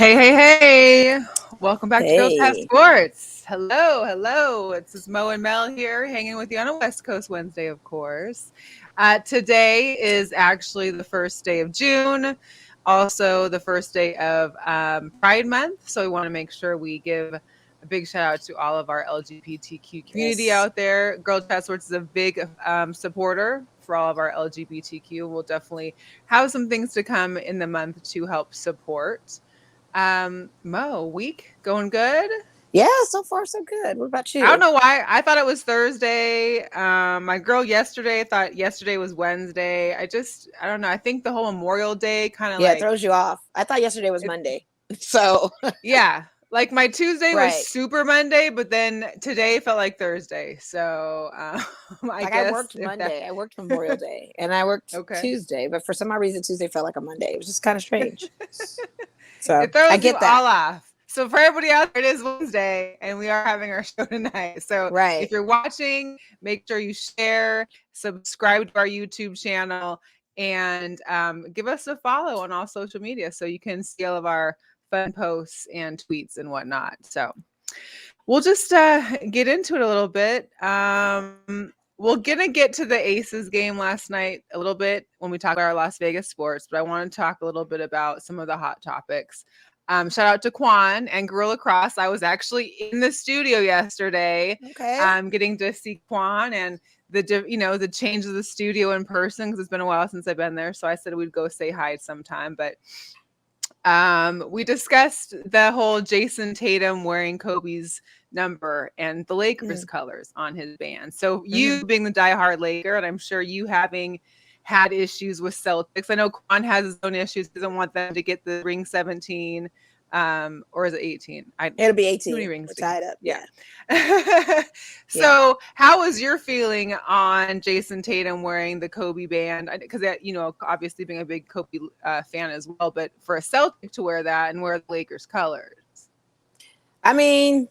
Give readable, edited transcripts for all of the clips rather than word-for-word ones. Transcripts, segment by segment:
Hey, hey, hey. Welcome back to Girls Have Hey. Sports. Hello, hello. It's Mo and Mel here hanging with you on a West Coast Wednesday, of course. Today is actually the first day of June, also the first day of Pride Month. So we want to make sure we give a big shout out to all of our LGBTQ community Yes. out there. Girls Have Sports is a big supporter for all of our LGBTQ. We'll definitely have some things to come in the month to help support. Mo, week going good? Yeah, so far so good. What about I don't you? know why. I thought it was Thursday. My girl yesterday thought yesterday was Wednesday. I don't know. I think the whole Memorial Day kind of Yeah, it like throws you off. I thought yesterday was it, Monday. So, yeah. Like my Tuesday was right. super Monday, but then today felt like Thursday. So I Like I guess worked if that Monday. I worked Memorial Day and I worked okay. Tuesday, but for some odd reason Tuesday felt like a Monday. It was just kind of strange. So, It I throws you get that. all off. So for everybody out there, it is Wednesday, and we are having our show tonight. So if Right. you're watching, make sure you share, subscribe to our YouTube channel, and give us a follow on all social media so you can see all of our fun posts and tweets and whatnot. So we'll just get into it a little bit. We're gonna get to the Aces game last night a little bit when we talk about our Las Vegas sports, but I want to talk a little bit about some of the hot topics. Shout out to Quan and Gorilla Cross. I was actually in the studio yesterday, Okay. getting to see Quan and the change of the studio in person because it's been a while since I've been there. So I said we'd go say hi sometime, but we discussed the whole Jason Tatum wearing Kobe's number and the Lakers Mm-hmm. colors on his band. So Mm-hmm. you being the diehard Laker, and I'm sure you having had issues with Celtics. I know Quan has his own issues, doesn't want them to get the ring 17. Or is it 18? It'll be Too many 18. rings We're to tied up. yeah. Yeah. Yeah. So how was your feeling on Jason Tatum wearing the Kobe band? Because obviously being a big Kobe fan as well, but for a Celtic to wear that and wear the Lakers colors. I mean,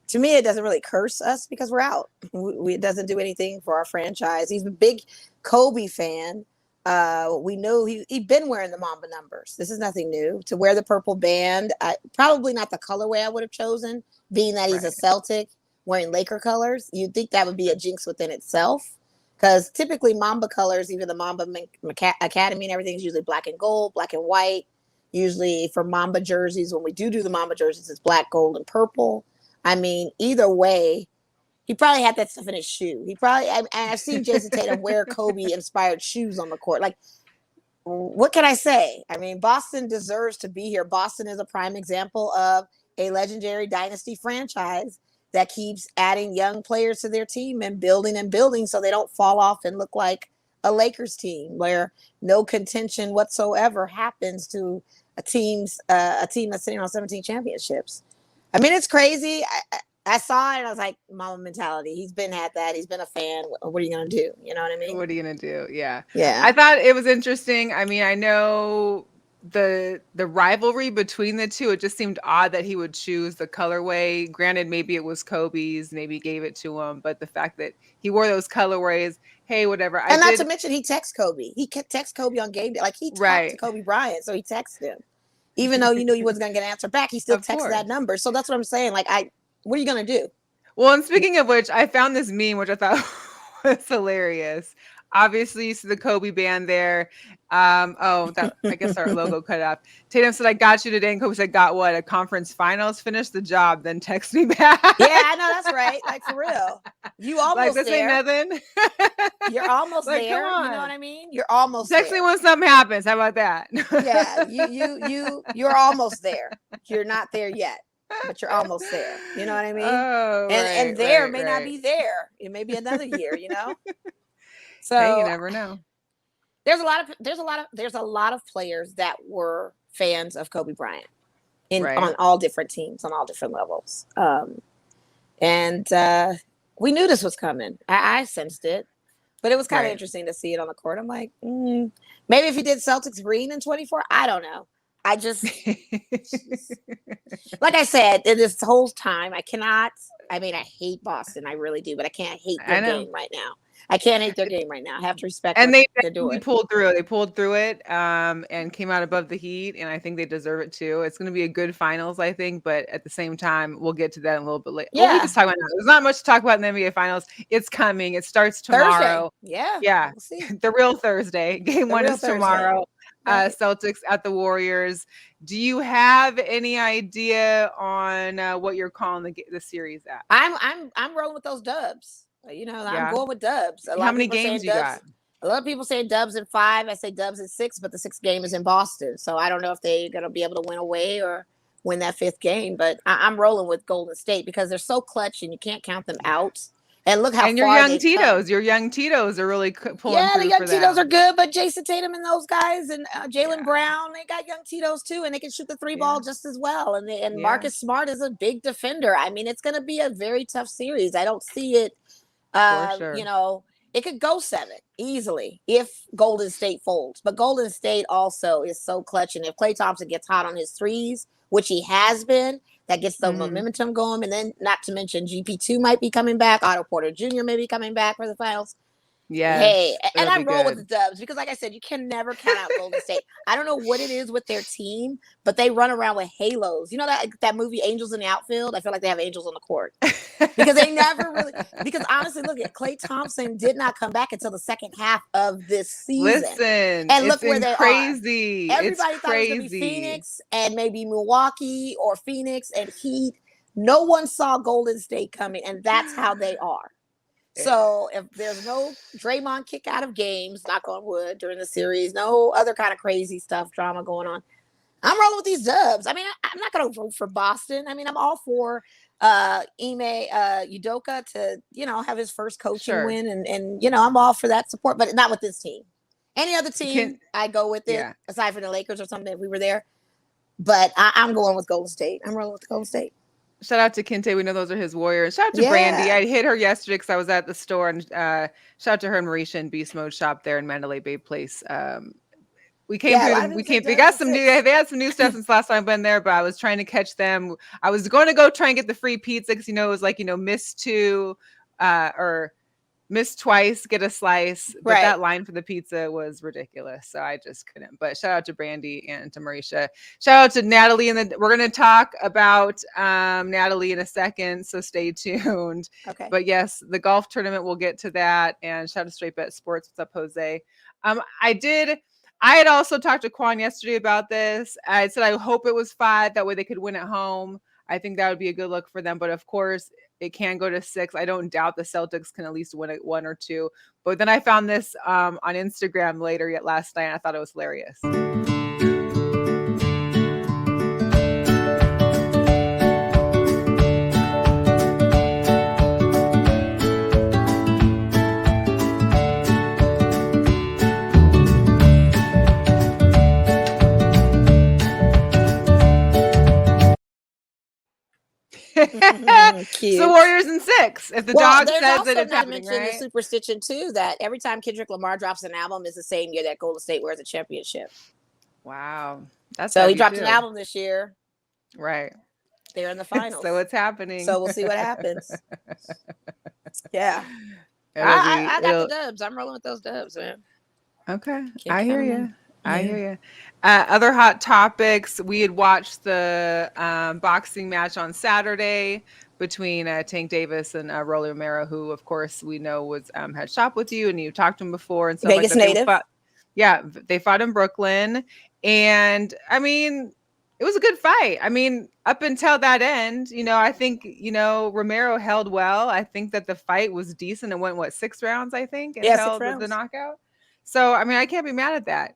to me, it doesn't really curse us because we're out. It doesn't do anything for our franchise. He's a big Kobe fan. We know he'd been wearing the Mamba numbers. This is nothing new. To wear the purple band, probably not the colorway I would have chosen, being that he's a Right. Celtic wearing Laker colors. You'd think that would be a jinx within itself. Because typically Mamba colors, even the Mamba Academy and everything, is usually black and gold, black and white. Usually for Mamba jerseys, when we do the Mamba jerseys, it's black, gold, and purple. I mean, either way, he probably had that stuff in his shoe. And I've seen Jason Tatum wear Kobe-inspired shoes on the court. Like, what can I say? I mean, Boston deserves to be here. Boston is a prime example of a legendary dynasty franchise that keeps adding young players to their team and building so they don't fall off and look like a Lakers team where no contention whatsoever happens to a team that's sitting on 17 championships. I mean, it's crazy. I saw it and I was like, mama mentality. He's been at that. He's been a fan. What are you going to do? You know what I mean? What are you gonna do? Yeah. Yeah. I thought it was interesting. I mean, I know the rivalry between the two, it just seemed odd that he would choose the colorway. Granted, maybe it was Kobe's, maybe gave it to him, but the fact that he wore those colorways, hey, whatever. I And not to did mention, he texts Kobe. He texts Kobe on game day. Like, he talked to right. Kobe Bryant, so he texted him. Even though you knew he wasn't going to get an answer back, he still Of texted that course. number. So that's what I'm saying. Like, what are you going to do? Well, and speaking of which, I found this meme which I thought was hilarious. Obviously, you see the Kobe band there. That I guess our logo cut off. Tatum said, "I got you today," and Kobe said, "Got what? A conference finals? Finish the job, then text me back." Yeah, I know, that's right. Like, for real. You Like almost this ain't there. nothing. You're almost Like, come there. You know what on. I mean? You're almost Text me there. when something happens. How about that? Yeah, you're almost there. You're not there yet, but you're almost there. You know what I mean? Oh, And right, there right, may not right. be there. It may be another year, you know? Hey, you So never know. there's a lot of players that were fans of Kobe Bryant Right, on all different teams, on all different levels. And we knew this was coming. I sensed it. But it was kind of right. interesting to see it on the court. I'm like, maybe if he did Celtics green in 24, I don't know. Like I said, in this whole time, I cannot I mean, I hate Boston. I really do, but I can't hate I their know. game right now. I can't hate their game right now. I have to respect And what they they're definitely doing. pulled through. They pulled through it and came out above the Heat, and I think they deserve it too. It's going to be a good finals, I think, but at the same time, we'll get to that in a little bit later. Well, we Yeah. just talk about it. There's not much to talk about in the NBA finals. It's coming. It starts Thursday. tomorrow. Yeah. Yeah. We'll see. The real Thursday. Game The 1 real is Thursday. tomorrow. Right. Celtics at the Warriors. Do you have any idea on what you're calling the series at? I'm rolling with those dubs. You know, I'm Yeah. going with dubs. A lot How of many people saying games you dubs. got? A lot of people saying dubs in 5. I say dubs in 6, but the 6th game is in Boston. So I don't know if they're going to be able to win away or win that 5th game. But I'm rolling with Golden State because they're so clutch and you can't count them out. And look how And your far young they've Tito's. come. Your young Tito's are really pulling Yeah, the through young for Tito's them. are good, but Jason Tatum and those guys and Jaylen Yeah. Brown, they got young Tito's too, and they can shoot the 3 ball just as well. And Yeah. Marcus Smart is a big defender. I mean, it's going to be a very tough series. I don't see it. For sure. You know, it could go 7 easily if Golden State folds. But Golden State also is so clutch, and if Klay Thompson gets hot on his threes, which he has been, that gets the momentum going. And then, not to mention, GP2 might be coming back. Otto Porter Jr. may be coming back for the finals. Yeah. Hey, and I roll with the dubs because, like I said, you can never count out Golden State. I don't know what it is with their team, but they run around with halos. You know that movie Angels in the Outfield? I feel like they have angels on the court because they never really. Because honestly, look at Klay Thompson did not come back until the second half of this season. Listen, and look where they crazy. are. Everybody it's thought crazy. it was going to be Phoenix and maybe Milwaukee or Phoenix and Heat. No one saw Golden State coming, and that's how they are. So if there's no Draymond kick out of games, knock on wood, during the series, no other kind of crazy stuff, drama going on, I'm rolling with these dubs. I mean, I'm not going to vote for Boston. I mean, I'm all for Ime Udoka to, you know, have his first coaching win. And, you know, I'm all for that support, but not with this team. Any other team, I go with it, aside from the Lakers or something if we were there. But I'm going with Golden State. I'm rolling with Golden State. Shout out to Kente. We know those are his Warriors. Shout out to Brandy. I hit her yesterday because I was at the store, and shout out to her and Marisha in Beast Mode shop there in Mandalay Bay Place. We came through. They got some new. They had some new stuff since last time I've been there, but I was trying to catch them. I was going to go try and get the free pizza because, you know, it was like, you know, miss 2 or miss twice, get a slice. But that line for the pizza was ridiculous, so I just couldn't. But shout out to Brandy and to Marisha. Shout out to Natalie. We're going to talk about Natalie in a second, so stay tuned. Okay. But yes, the golf tournament, we'll get to that. And shout out to Straight Bet Sports. What's up, Jose? I had also talked to Quan yesterday about this. I said I hope it was 5. That way they could win at home. I think that would be a good look for them. But of course, it can go to 6. I don't doubt the Celtics can at least win at 1 or 2. But then I found this on Instagram last night. And I thought it was hilarious. So Warriors in 6. If the dog says that it's happening, right? The superstition too that every time Kendrick Lamar drops an album is the same year that Golden State wears a championship. Wow, that's so he dropped an album this year, right? They're in the finals, so it's happening. So we'll see what happens. Yeah, I got the dubs. I'm rolling with those dubs, man. Okay, I hear you. I hear you. Other hot topics. We had watched the boxing match on Saturday between Tank Davis and Rolly Romero, who, of course, we know was had shop with you and you talked to him before and stuff Vegas like that. Native. They fought in Brooklyn, and I mean, it was a good fight. I mean, up until that end, you know, I think, you know, Romero held well. I think that the fight was decent. It went 6 rounds, I think, until the knockout. So I mean, I can't be mad at that.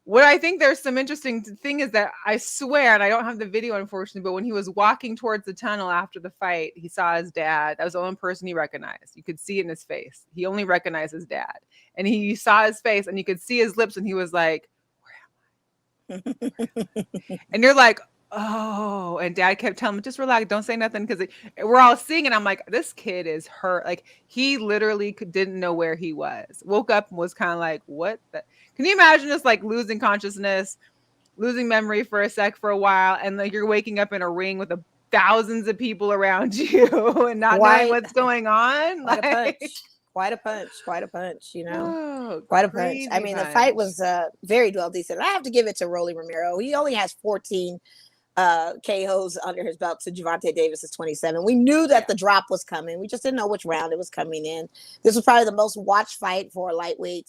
What I think there's some interesting thing is that I swear, and I don't have the video, unfortunately, but when he was walking towards the tunnel after the fight, he saw his dad. That was the only person he recognized. You could see it in his face. He only recognized his dad. And he saw his face and you could see his lips and he was like, where am I? And you're like, oh, and dad kept telling him, just relax, don't say nothing, because we're all seeing it. I'm like, this kid is hurt. Like, he literally didn't know where he was. Woke up and was kind of like, what the? Can you imagine just like losing consciousness, losing memory for a while, and like you're waking up in a ring with a thousands of people around you and not knowing what's going on. Quite a punch. Quite a punch. Quite a punch, you know. Oh, quite a punch. I mean, the fight was very well decent. I have to give it to Rolly Romero. He only has 14 KOs under his belt to Gervonta Davis is 27. We knew that the drop was coming. We just didn't know which round it was coming in. This was probably the most watched fight for a lightweight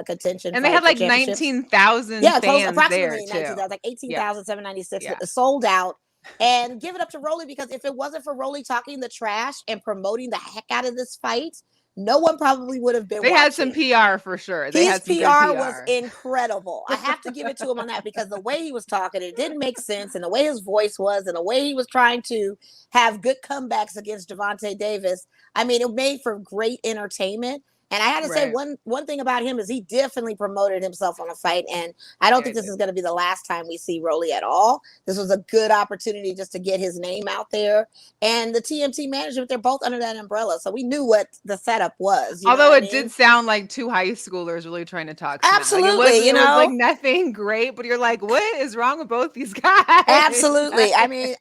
contention. And they had like 19,000 fans approximately there 19,000, like 18,796, but sold out. And give it up to Rolly, because if it wasn't for Rolly talking the trash and promoting the heck out of this fight, no one probably would have been watching. Had some PR for sure. His PR was incredible. I have to give it to him on that, because the way he was talking, it didn't make sense, and the way his voice was, and the way he was trying to have good comebacks against Gervonta Davis. I mean, it made for great entertainment. And I had to say one thing about him is he definitely promoted himself on a fight. And I don't think this is going to be the last time we see Rolly at all. This was a good opportunity just to get his name out there. And the TMT management, they're both under that umbrella. So we knew what the setup was. Although it did sound like two high schoolers really trying to talk. Absolutely. Like it was like nothing great, but you're like, what is wrong with both these guys? Absolutely. I mean,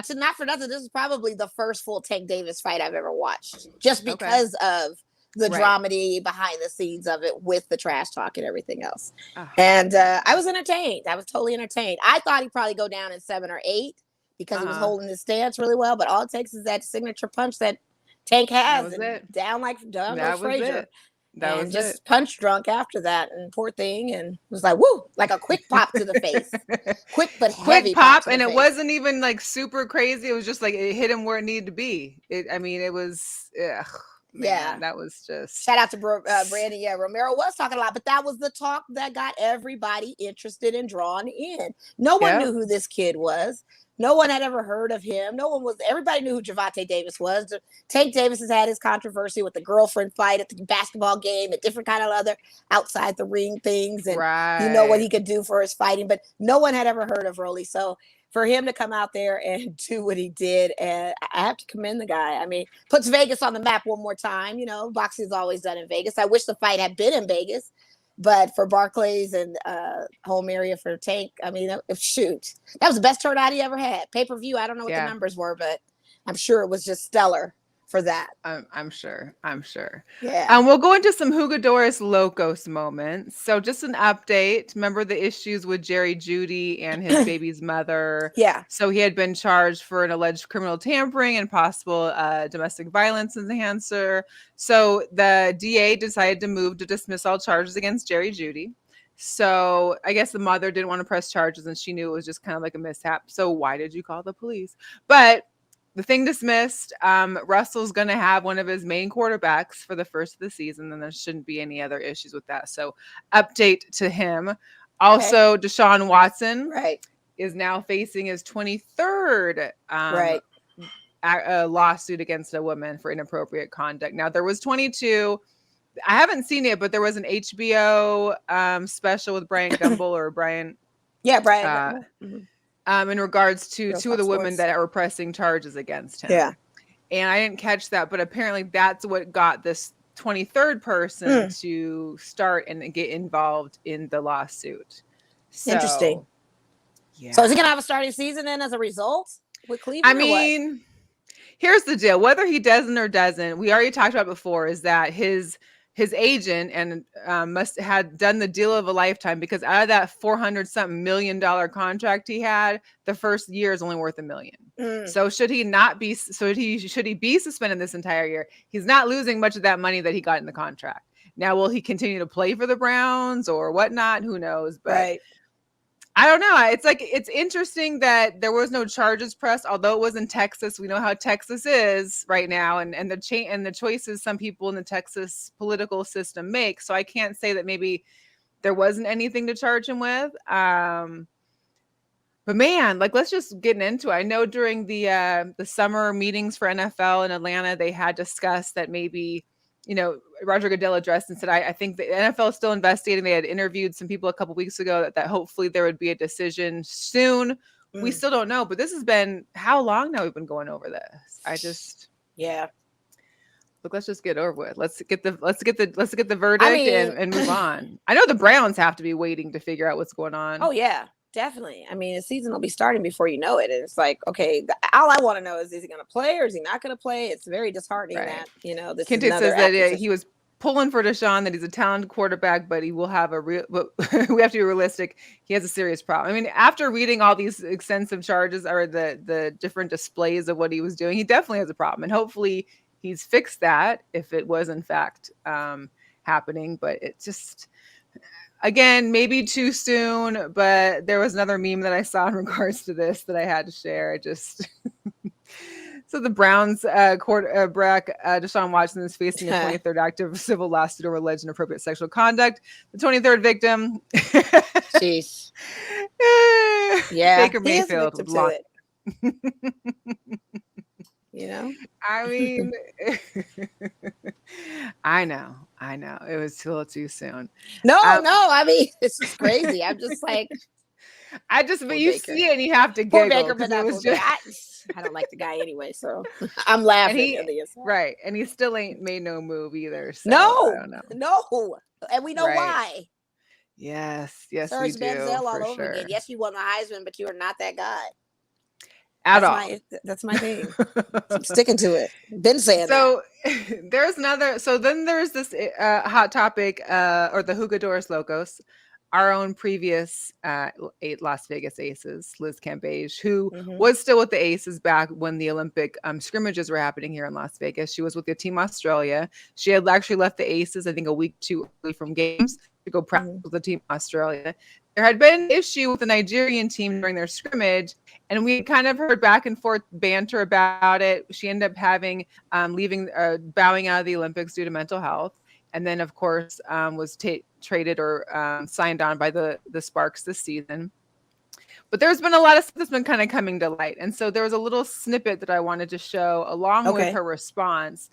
to not for nothing, this is probably the first full Tank Davis fight I've ever watched, just because of the dramedy behind the scenes of it with the trash talk and everything else. And I was entertained. I was totally entertained. I thought he'd probably go down in 7 or 8 because he was holding his stance really well. But all it takes is that signature punch that Tank has. Down like Frazier. That was just punch drunk after that, and poor thing, and it was like, woo, like a quick pop to the face. Quick but heavy pop, and it wasn't even like super crazy. It was just like it hit him where it needed to be. It was man, that was just shout out to Brandy. Yeah, Romero was talking a lot, but that was the talk that got everybody interested and drawn in. No one knew who this kid was. No one had ever heard of him. Everybody knew who Gervonta Davis was. Tank Davis has had his controversy with the girlfriend fight at the basketball game, a different kind of other outside the ring things. And you know what he could do for his fighting, but no one had ever heard of Rolly. So for him to come out there and do what he did, and I have to commend the guy. I mean, puts Vegas on the map one more time. You know, boxing is always done in Vegas. I wish the fight had been in Vegas. But for Barclays and home area for Tank, I mean, shoot, that was the best turnout he ever had. Pay-per-view, I don't know what the numbers were, but I'm sure it was just stellar for that. I'm sure. Yeah. We'll go into some Jugadores Locos moments. So just an update. Remember the issues with Jerry Judy and his baby's mother? Yeah. So he had been charged for an alleged criminal tampering and possible domestic violence enhancer. So the DA decided to move to dismiss all charges against Jerry Judy. So I guess the mother didn't want to press charges, and she knew it was just kind of like a mishap. So why did you call the police? But the thing dismissed. Russell's going to have one of his main quarterbacks for the first of the season, and there shouldn't be any other issues with that. So update to him. Also, Deshaun Watson is now facing his 23rd lawsuit against a woman for inappropriate conduct. Now, there was 22. I haven't seen it, but there was an HBO special with Brian Gumbel or Brian. Yeah, Brian. In regards to two of the women that were pressing charges against him. Yeah. And I didn't catch that, but apparently that's what got this 23rd person to start and get involved in the lawsuit. So, interesting. Yeah. So is he going to have a starting season then as a result with Cleveland? I mean, here's the deal. Whether he doesn't or doesn't, we already talked about before, is that his agent and must had done the deal of a lifetime, because out of that $400-something million contract he had, the first year is only worth $1 million. So should he be suspended this entire year? He's not losing much of that money that he got in the contract. Now, will he continue to play for the Browns or whatnot? Who knows? But I don't know. It's interesting that there was no charges pressed, although it was in Texas. We know how Texas is right now, and the choices some people in the Texas political system make. So I can't say that maybe there wasn't anything to charge him with. But man, let's just get into it. I know during the summer meetings for NFL in Atlanta, they had discussed that maybe, Roger Goodell addressed and said, I think the NFL is still investigating. They had interviewed some people a couple weeks ago that hopefully there would be a decision soon. We still don't know, but this has been how long now we've been going over this. Look, let's just get over with. Let's get the verdict and move on. I know the Browns have to be waiting to figure out what's going on. Oh yeah, Definitely. I mean, the season will be starting before you know it. And it's like, okay, all I want to know is he going to play or is he not going to play? It's very disheartening that, this is Kente another says that acquisition. he was pulling for Deshaun, that he's a talented quarterback, but he will have a real, but we have to be realistic. He has a serious problem. I mean, after reading all these extensive charges or the different displays of what he was doing, he definitely has a problem. And hopefully he's fixed that if it was in fact happening. But it just, again, maybe too soon. But there was another meme that I saw in regards to this that I had to share. I just... So the Browns quarterback Deshaun Watson is facing a 23rd active civil lawsuit over alleged inappropriate sexual conduct. The 23rd victim, jeez, Baker Mayfield, I mean, I know, it was a little too soon. No, I mean, it's just crazy. I'm just like, but you see it and you have to giggle. Baker, but it was I don't like the guy anyway, so I'm laughing. Right, and he still ain't made no move either. So no, I don't know. No, and we know why. Yes, we do. Denzel all over sure. again. Yes, you won the Heisman, but you are not that guy. That's my thing. I'm sticking to it. Been saying that. There's another. So then there's this hot topic, or the Jugadores Locos. Our own previous Las Vegas Aces, Liz Cambage, who was still with the Aces back when the Olympic scrimmages were happening here in Las Vegas. She was with the Team Australia. She had actually left the Aces, I think, a week too early from games to go practice with the Team Australia. There had been an issue with the Nigerian team during their scrimmage, and we kind of heard back and forth banter about it. She ended up having bowing out of the Olympics due to mental health. And then, of course, was traded or signed on by the Sparks this season. But there's been a lot of stuff that's been kind of coming to light. And so there was a little snippet that I wanted to show along with her response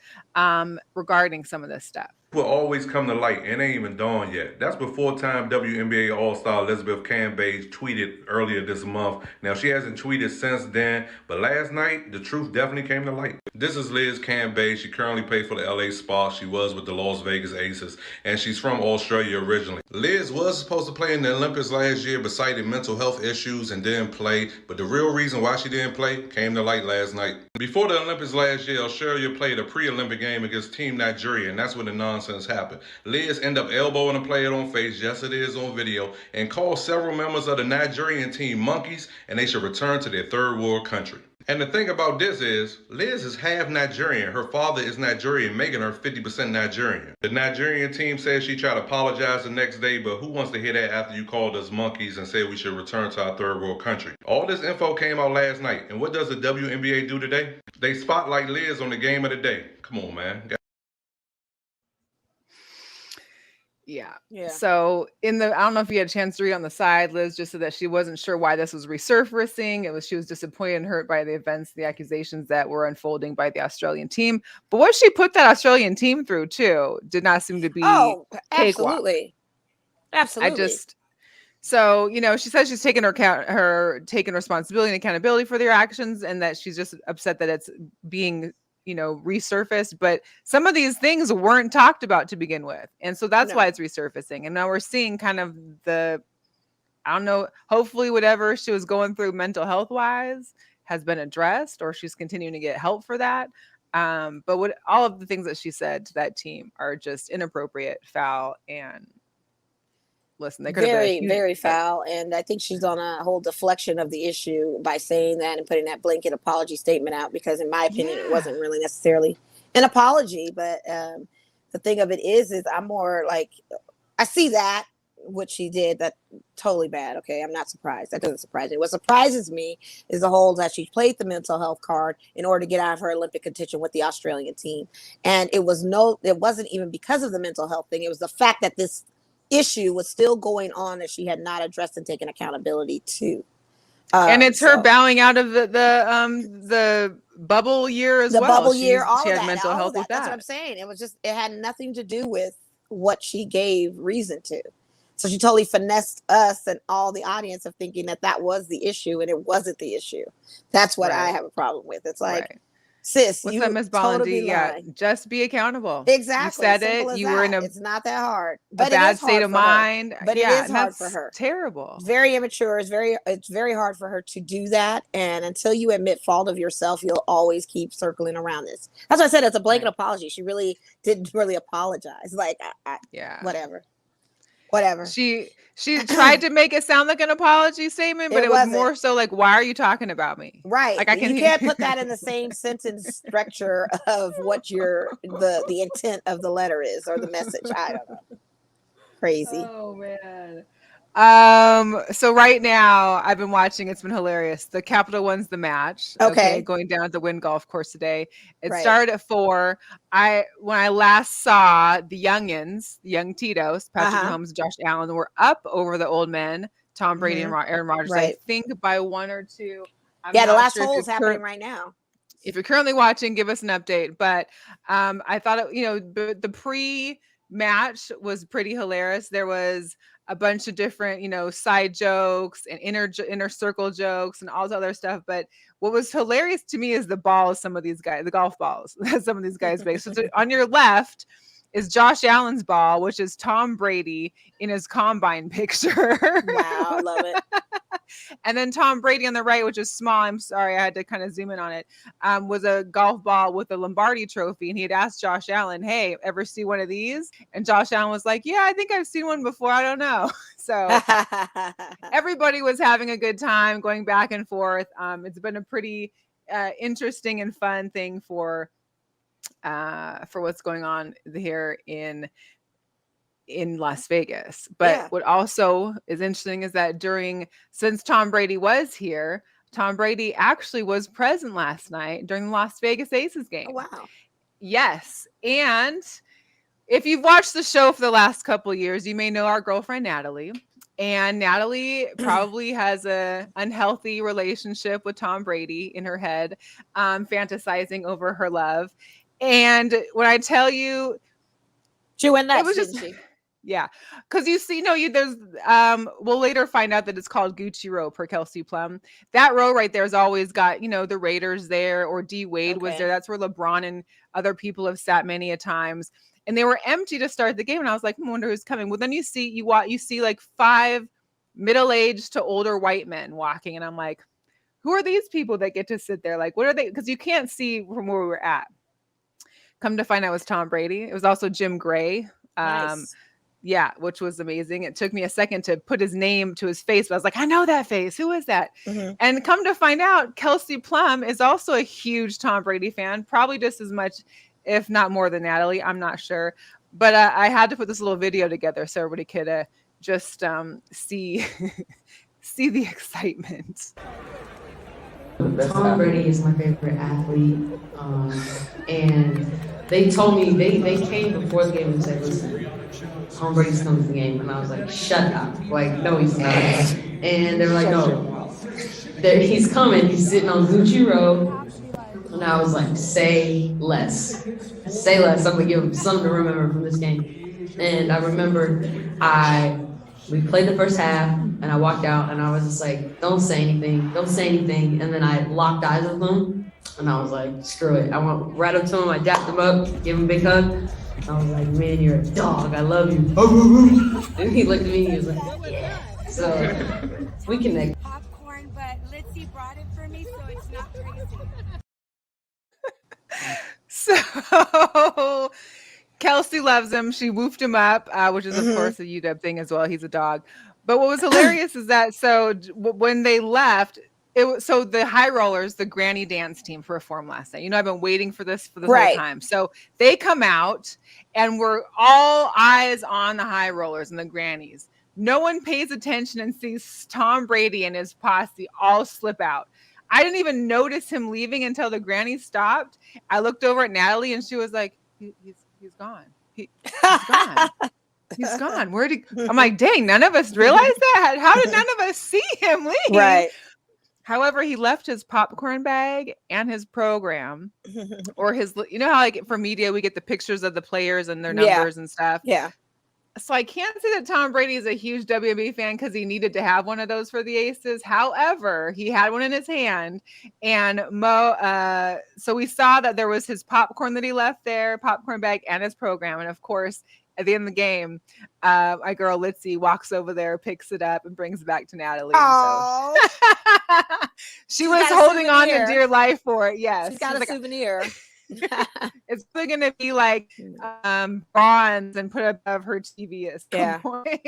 regarding some of this stuff. Will always come to light. It ain't even dawned yet. That's before time WNBA All-Star Liz Cambage tweeted earlier this month. Now, she hasn't tweeted since then, but last night, the truth definitely came to light. This is Liz Cambage. She currently plays for the LA Sparks. She was with the Las Vegas Aces, and she's from Australia originally. Liz was supposed to play in the Olympics last year, but cited mental health issues and didn't play. But the real reason why she didn't play came to light last night. Before the Olympics last year, Australia played a pre-Olympic game against Team Nigeria, and that's when the nonsense happened. Liz ended up elbowing a player on face, yes it is on video, and called several members of the Nigerian team monkeys, and they should return to their third world country. And the thing about this is, Liz is half Nigerian. Her father is Nigerian, making her 50% Nigerian. The Nigerian team says she tried to apologize the next day, but who wants to hear that after you called us monkeys and said we should return to our third world country? All this info came out last night, and what does the WNBA do today? They spotlight Liz on the game of the day. Come on, man. Yeah. So I don't know if you had a chance to read on the side, Liz just said that she wasn't sure why this was resurfacing. She was disappointed and hurt by the events, the accusations that were unfolding by the Australian team. But what she put that Australian team through too did not seem to be absolutely. So, she says she's taking taking responsibility and accountability for their actions, and that she's just upset that it's being resurfaced, but some of these things weren't talked about to begin with. And so that's why it's resurfacing. And now we're seeing kind of hopefully whatever she was going through mental health wise has been addressed, or she's continuing to get help for that. But all of the things that she said to that team are just inappropriate, foul, and listen, they could very, very foul. And I think she's on a whole deflection of the issue by saying that and putting that blanket apology statement out, because in my opinion, it wasn't really necessarily an apology. But the thing of it is I'm more like, I see that what she did, that totally bad. Okay. I'm not surprised. That doesn't surprise me. What surprises me is the whole that she played the mental health card in order to get out of her Olympic contention with the Australian team. And it wasn't even because of the mental health thing. It was the fact that this issue was still going on that she had not addressed and taken accountability to. And it's her bowing out of the bubble year as well. The bubble year, all she of had that, mental health with that. That's what I'm saying. It had nothing to do with what she gave reason to. So she totally finessed us and all the audience of thinking that was the issue, and it wasn't the issue. That's what I have a problem with. It's like, Sis, What's you up, Miss totally Bollinger? Yeah, lying. just be accountable. Exactly. You said Simple it. as You were in that. a It's not that hard. a But it bad is state hard of for her. mind. But Yeah, it is and hard that's for her. terrible. Very immature. It's very hard for her to do that. And until you admit fault of yourself, you'll always keep circling around this. That's why I said it's a blanket apology. She really didn't really apologize. Like, Yeah. whatever. She tried to make it sound like an apology statement, but it was more so like, why are you talking about me? Right. Like, You can't put that in the same sentence structure of what the intent of the letter is or the message. I don't know. Crazy. Oh man. So right now I've been watching, it's been hilarious. The Capital wins the match. Okay. Going down at the Wynn Golf Course today. It Right. started at 4. When I last saw the youngins, the young Tito's, Patrick Mahomes, Josh Allen, were up over the old men, Tom Brady and Aaron Rodgers. Right. I think by 1 or 2. The last hole is happening right now. If you're currently watching, give us an update. But I thought, the pre-match was pretty hilarious. There was a bunch of different, side jokes and inner circle jokes and all this other stuff. But what was hilarious to me is the balls, some of these guys, the golf balls that some of these guys make. So on your left is Josh Allen's ball, which is Tom Brady in his combine picture. Wow, love it. And then Tom Brady on the right, which is small, I'm sorry, I had to kind of zoom in on it, was a golf ball with a Lombardi trophy. And he had asked Josh Allen, hey, ever see one of these? And Josh Allen was like, yeah, I think I've seen one before. I don't know. So everybody was having a good time going back and forth. It's been a pretty interesting and fun thing for what's going on here in Las Vegas. But what also is interesting is that since Tom Brady was here, Tom Brady actually was present last night during the Las Vegas Aces game. Oh, wow. Yes. And if you've watched the show for the last couple of years, you may know our girlfriend, Natalie. And Natalie probably has an unhealthy relationship with Tom Brady in her head, fantasizing over her love. And when I tell you, she went nuts, didn't she? Yeah, because there's we'll later find out that it's called Gucci Row per Kelsey Plum. That row right there has always got the Raiders there, or D Wade was there. That's where LeBron and other people have sat many a times, and they were empty to start the game. And I was like, I wonder who's coming. Well, then you see like 5 middle-aged to older white men walking, and I'm like, who are these people that get to sit there? Like, what are they? Because you can't see from where we were at. Come to find out, it was Tom Brady. It was also Jim Gray. Nice. Yeah, which was amazing. It took me a second to put his name to his face, but I was like, I know that face. Who is that? And come to find out, Kelsey Plum is also a huge Tom Brady fan, probably just as much, if not more than Natalie. I'm not sure. But I had to put this little video together so everybody could just see see the excitement. Tom Brady is my favorite athlete, and they told me, they came before the game and said, listen, Tom Brady's coming to the game, and I was like, shut up, like, no, he's not. And they were like, no, he's coming, he's sitting on Gucci Row, and I was like, say less, I'm gonna give him something to remember from this game. And I remember we played the first half, and I walked out, and I was just like, don't say anything. And then I locked eyes with him, and I was like, screw it. I went right up to him, I dapped him up, gave him a big hug. I was like, man, you're a dog, I love you. And he looked at me, he was like, yeah. So we connected. Popcorn, but Litzy brought it for me, so it's not crazy. So Kelsey loves him. She woofed him up, which is, of course, a UW thing as well. He's a dog. But what was hilarious is that when they left, the High Rollers, the granny dance team, performed last night. I've been waiting for this whole time. So they come out, and we're all eyes on the High Rollers and the grannies. No one pays attention and sees Tom Brady and his posse all slip out. I didn't even notice him leaving until the granny stopped. I looked over at Natalie, and she was like, he's gone. He's gone. He's gone. I'm like, dang, none of us realized that? How did none of us see him leave? Right. However, he left his popcorn bag and his program, or his, how like for media, we get the pictures of the players and their numbers and stuff. Yeah. So I can't say that Tom Brady is a huge WNBA fan because he needed to have one of those for the Aces. However, he had one in his hand, and so we saw that there was his popcorn that he left there, popcorn bag, and his program. And of course, at the end of the game, my girl Litzy walks over there, picks it up, and brings it back to Natalie. Oh, so she was holding on to dear life for it. Yes, she's got a souvenir. It's probably gonna be like bronze and put above her TV at some point.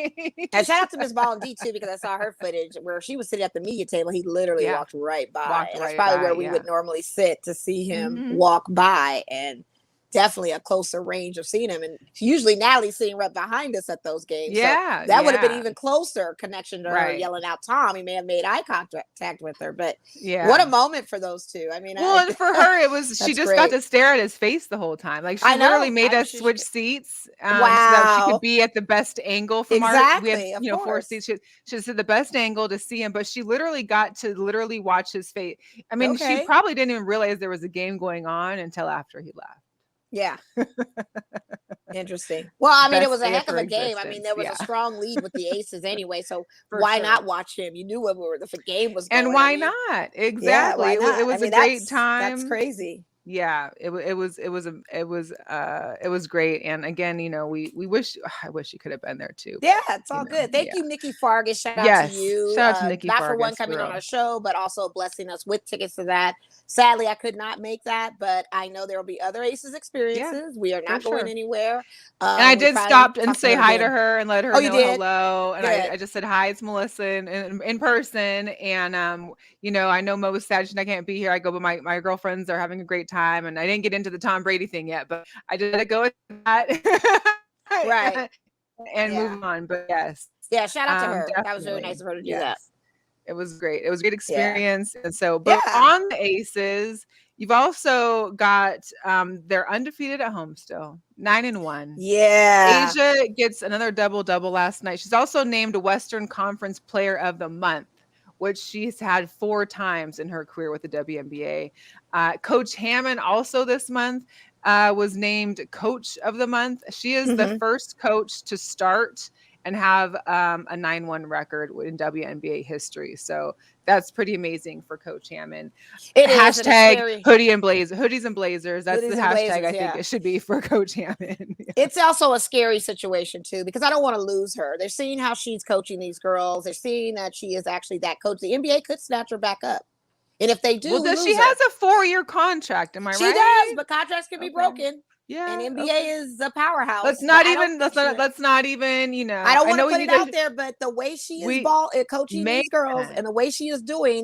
And shout out to Miss Ball and D too, because I saw her footage where she was sitting at the media table. He literally walked right by, and that's probably where we would normally sit to see him walk by, and definitely a closer range of seeing him. And usually Natalie's sitting right behind us at those games. Yeah, so that would have been even closer connection to her yelling out Tom. He may have made eye contact with her, but what a moment for those two. I mean, well, and for her, it was she just got to stare at his face the whole time. Like she literally made us switch seats so that she could be at the best angle from our. We had 4 seats. She said the best angle to see him, but she literally got to watch his face. I mean, she probably didn't even realize there was a game going on until after he left. Yeah. Interesting. Well, I mean, it was a heck of a game. I mean, there was a strong lead with the Aces anyway, so why not watch him? You knew what the game was going. And why not? Exactly. Yeah, it was a great time. That's crazy. Yeah, it was great. And again, I wish you could have been there too. Yeah, it's all good. Thank you, Nikki Fargas. Shout out to you. Shout out to Nikki not Fargas, for one coming on our show, but also blessing us with tickets to that. Sadly, I could not make that, but I know there will be other Aces experiences. We are not going anywhere. And I did stop and say hi to her and let her know hello. And I just said hi, it's Melissa in person. And I know Mo was sad I can't be here. I go, but my girlfriends are having a great time. And I didn't get into the Tom Brady thing yet, but I did let it go with that. Right. And move on. But yes. Yeah, shout out to her. Definitely. That was really nice of her to do that. It was great. It was a great experience. And so, but on the Aces, you've also got they're undefeated at home still, 9-1. Yeah. A'ja gets another double last night. She's also named Western Conference Player of the Month, which she's had 4 times in her career with the WNBA. Coach Hammon also this month was named Coach of the Month. She is the first coach to start and have a 9-1 record in WNBA history. So that's pretty amazing for Coach Hammon. Hashtag hoodies and blazers. That's the hashtag I think it should be for Coach Hammon. It's also a scary situation too, because I don't want to lose her. They're seeing how she's coaching these girls. They're seeing that she is actually that coach. The NBA could snatch her back up. And if they do, she has a 4-year contract. Am I right? She does, but contracts can be broken. Yeah, and NBA is a powerhouse. Let's not even. I don't want to put it out there, but the way she is coaching these girls and the way she is doing,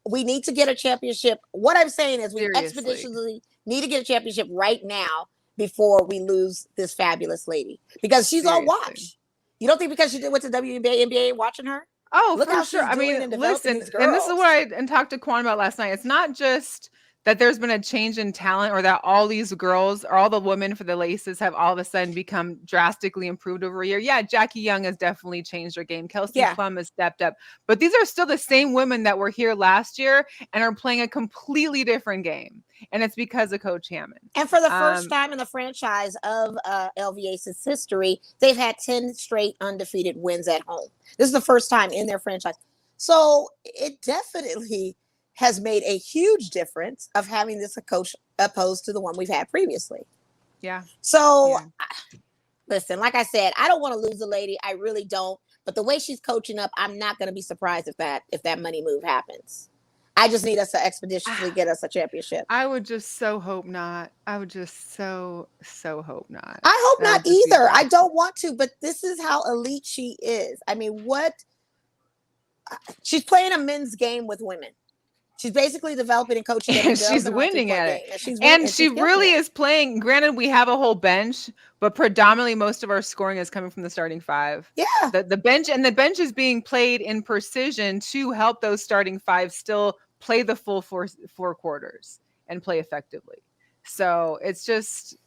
we need to get a championship. What I'm saying is, we expeditiously need to get a championship right now before we lose this fabulous lady, because she's on watch. You don't think because she went to WNBA, NBA watching her? Oh, look for sure. I mean, listen, and this is what I talked to Quan about last night. It's not just that there's been a change in talent, or that all these girls or all the women for the Laces have all of a sudden become drastically improved over a year. Yeah, Jackie Young has definitely changed her game. Kelsey Plum has stepped up, but these are still the same women that were here last year and are playing a completely different game. And it's because of Coach Hammon. And for the first time in the franchise of LVAces history, they've had 10 straight undefeated wins at home. This is the first time in their franchise. So it definitely has made a huge difference of having this coach opposed to the one we've had previously. Yeah. So listen, like I said, I don't want to lose the lady. I really don't. But the way she's coaching up, I'm not going to be surprised if that money move happens. I just need us to expeditiously get us a championship. I would just so hope not. I would just so hope not. I hope not either. I don't want to, but this is how elite she is. I mean, she's playing a men's game with women. She's basically developing and coaching. And she's winning at it. And she really is playing. Granted, we have a whole bench, but predominantly most of our scoring is coming from the starting 5. Yeah. The bench is being played in precision to help those starting 5 still play the full 4 quarters and play effectively. So it's just,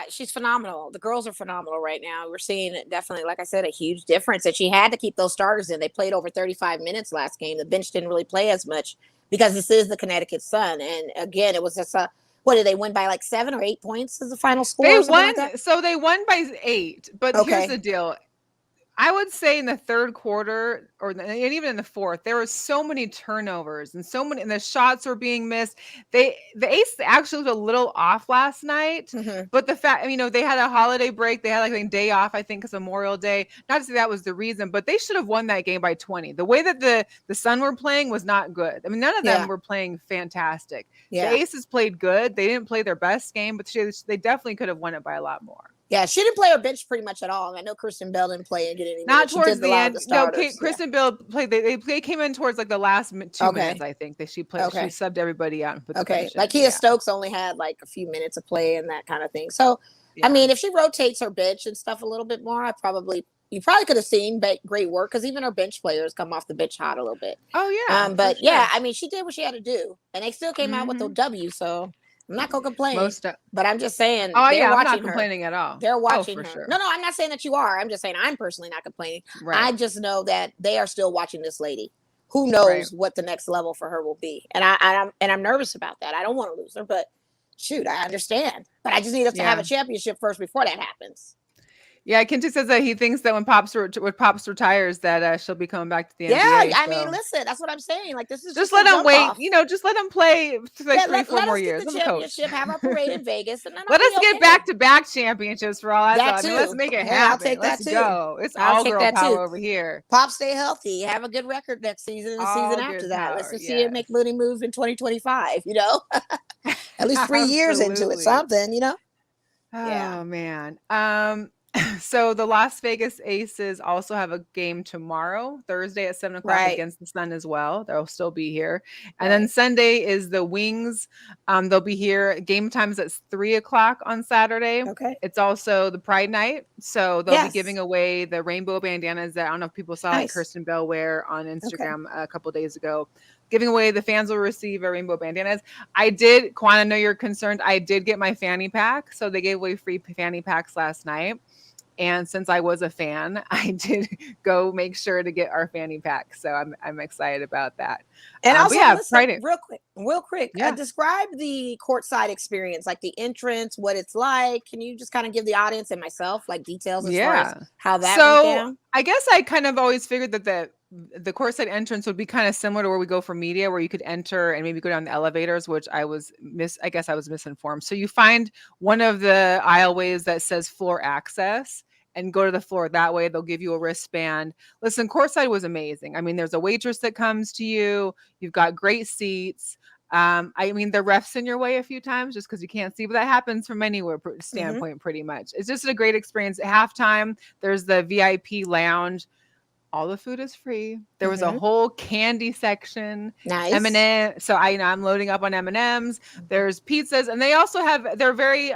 she's phenomenal. The girls are phenomenal right now. We're seeing definitely, like I said, a huge difference. And she had to keep those starters in. They played over 35 minutes last game. The bench didn't really play as much because this is the Connecticut Sun. And again, it was just What did they win by like 7 or 8 points? Is the final score? They or something won. like that? So they won by 8. But here's Okay. the deal. I would say in the third quarter and even in the fourth, there were so many turnovers and and the shots were being missed. The Ace actually was a little off last night, Mhm. but the fact, they had a holiday break. They had like a day off, I think, because Memorial Day. Not to say that was the reason, but they should have won that game by 20. The way that the Sun were playing was not good. I mean, none of them Yeah. were playing fantastic. Yeah. The Aces played good. They didn't play their best game, but they definitely could have won it by a lot more. Yeah, she didn't play her bench pretty much at all. I know Kristen Bell didn't play and get any. Not She towards did a the lot of end. the No, starters. Kristen Bill played. They came in towards like the last 2 Okay. minutes. I think that she played. Okay. She subbed everybody out and put the Okay, bench in. like Kia Stokes only had like a few minutes of play and that kind of thing. So, Yeah. I mean, if she rotates her bench and stuff a little bit more, you probably could have seen great work because even her bench players come off the bench hot a little bit. Oh yeah. But for sure. yeah, I mean, she did what she had to do, and they still came out with the W. So I'm not gonna complain. But I'm just saying, Oh they're yeah, I'm watching not her. complaining at all. They're watching for her. Sure. No, I'm not saying that you are. I'm just saying I'm personally not complaining. Right. I just know that they are still watching this lady. Who knows what the next level for her will be? And I'm nervous about that. I don't want to lose her, but shoot, I understand. But I just need us to have a championship first before that happens. Yeah, Kinty says that he thinks that when Pops retires, that she'll be coming back to the NBA. Yeah, I mean, listen, that's what I'm saying. Like, this is just let him wait. Off. Just let him play for like 3-4 more years. Let us get the championship, have our parade in Vegas, and then let us get back-to-back championships for all that. Let's make it happen. I'll take that Let's go. It's all girl power over here. Pop, stay healthy. Have a good record next season and the season after that. Let's just see it make money moves in 2025. At least 3 years into it, something. Oh man. So the Las Vegas Aces also have a game tomorrow, Thursday at 7:00 against the Sun as well. They'll still be here. And then Sunday is the Wings. They'll be here. Game times at 3:00 on Saturday. Okay. It's also the Pride Night. So they'll be giving away the rainbow bandanas that I don't know if people saw like Kirsten Bell wear on Instagram a couple days ago. Giving away, the fans will receive a rainbow bandanas. Quan, I know you're concerned. I did get my fanny pack. So they gave away free fanny packs last night. And since I was a fan, I did go make sure to get our fanny pack. So I'm excited about that. And also, listen, real quick, describe the courtside experience, like the entrance, what it's like. Can you just kind of give the audience and myself like details as far as how that went down? I guess I kind of always figured that the courtside entrance would be kind of similar to where we go for media, where you could enter and maybe go down the elevators, which I guess I was misinformed. So you find one of the aisleways that says floor access and go to the floor that way. They'll give you a wristband. Listen, courtside was amazing. I mean, there's a waitress that comes to you. You've got great seats. I mean, the ref's in your way a few times just because you can't see, but that happens from anywhere standpoint pretty much. It's just a great experience. At halftime, there's the VIP lounge. All the food is free. There was a whole candy section. Nice. M&M. So I'm loading up on M&Ms. There's pizzas, and they're very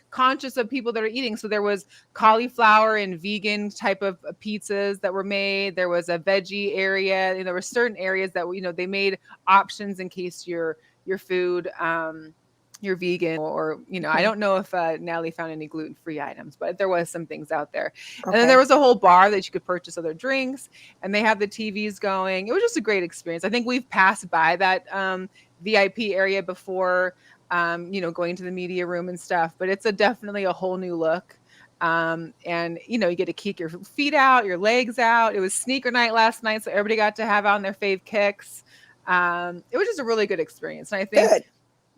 conscious of people that are eating. So there was cauliflower and vegan type of pizzas that were made. There was a veggie area. And there were certain areas that they made options in case your food you're vegan or I don't know if Natalie found any gluten-free items, but there was some things out there. And then there was a whole bar that you could purchase other drinks, and they have the TVs going. It was just a great experience. I think we've passed by that VIP area before, going to the media room and stuff, but it's definitely a whole new look. And you get to kick your feet out, your legs out. It was sneaker night last night, so everybody got to have on their fave kicks. It was just a really good experience. And I think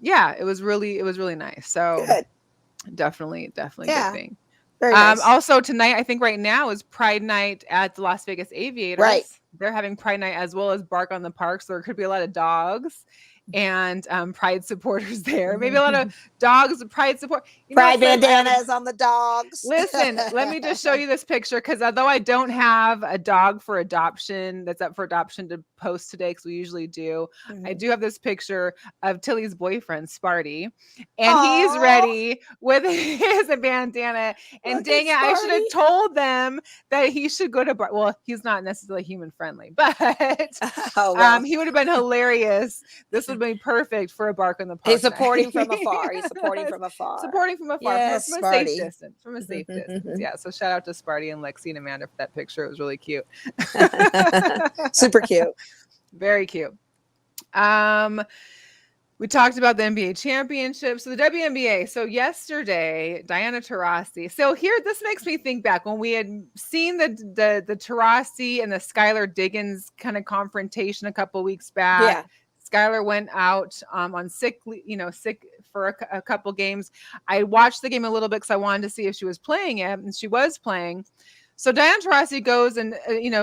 it was really nice. So definitely good thing. Very nice. Also tonight, I think right now is Pride Night at the Las Vegas Aviators. Right. They're having Pride Night as well as Bark on the Park. So there could be a lot of dogs and Pride supporters there. Maybe a lot of dogs, Pride support. Pride bandanas on the dogs. Listen, let me just show you this picture because although I don't have a dog for adoption that's up for adoption to post today, because we usually do, I do have this picture of Tilly's boyfriend, Sparty, and he's ready with his bandana. And dang it, I should have told them that he should go to Bark. Well, he's not necessarily human friendly, but he would have been hilarious. This would be perfect for a Bark on the Park. He's supporting from afar. He's supporting from afar. Supporting from afar, yes, from a safe distance. From a safe distance. Yeah. So shout out to Sparty and Lexi and Amanda for that picture. It was really cute. Super cute. Very cute. We talked about the NBA championship. So the WNBA. So yesterday, Diana Taurasi. So here, this makes me think back when we had seen the Taurasi and the Skylar Diggins kind of confrontation a couple weeks back. Yeah. Skylar went out on sick for a couple games. I watched the game a little bit because I wanted to see if she was playing it, and she was playing. So Diana Taurasi goes and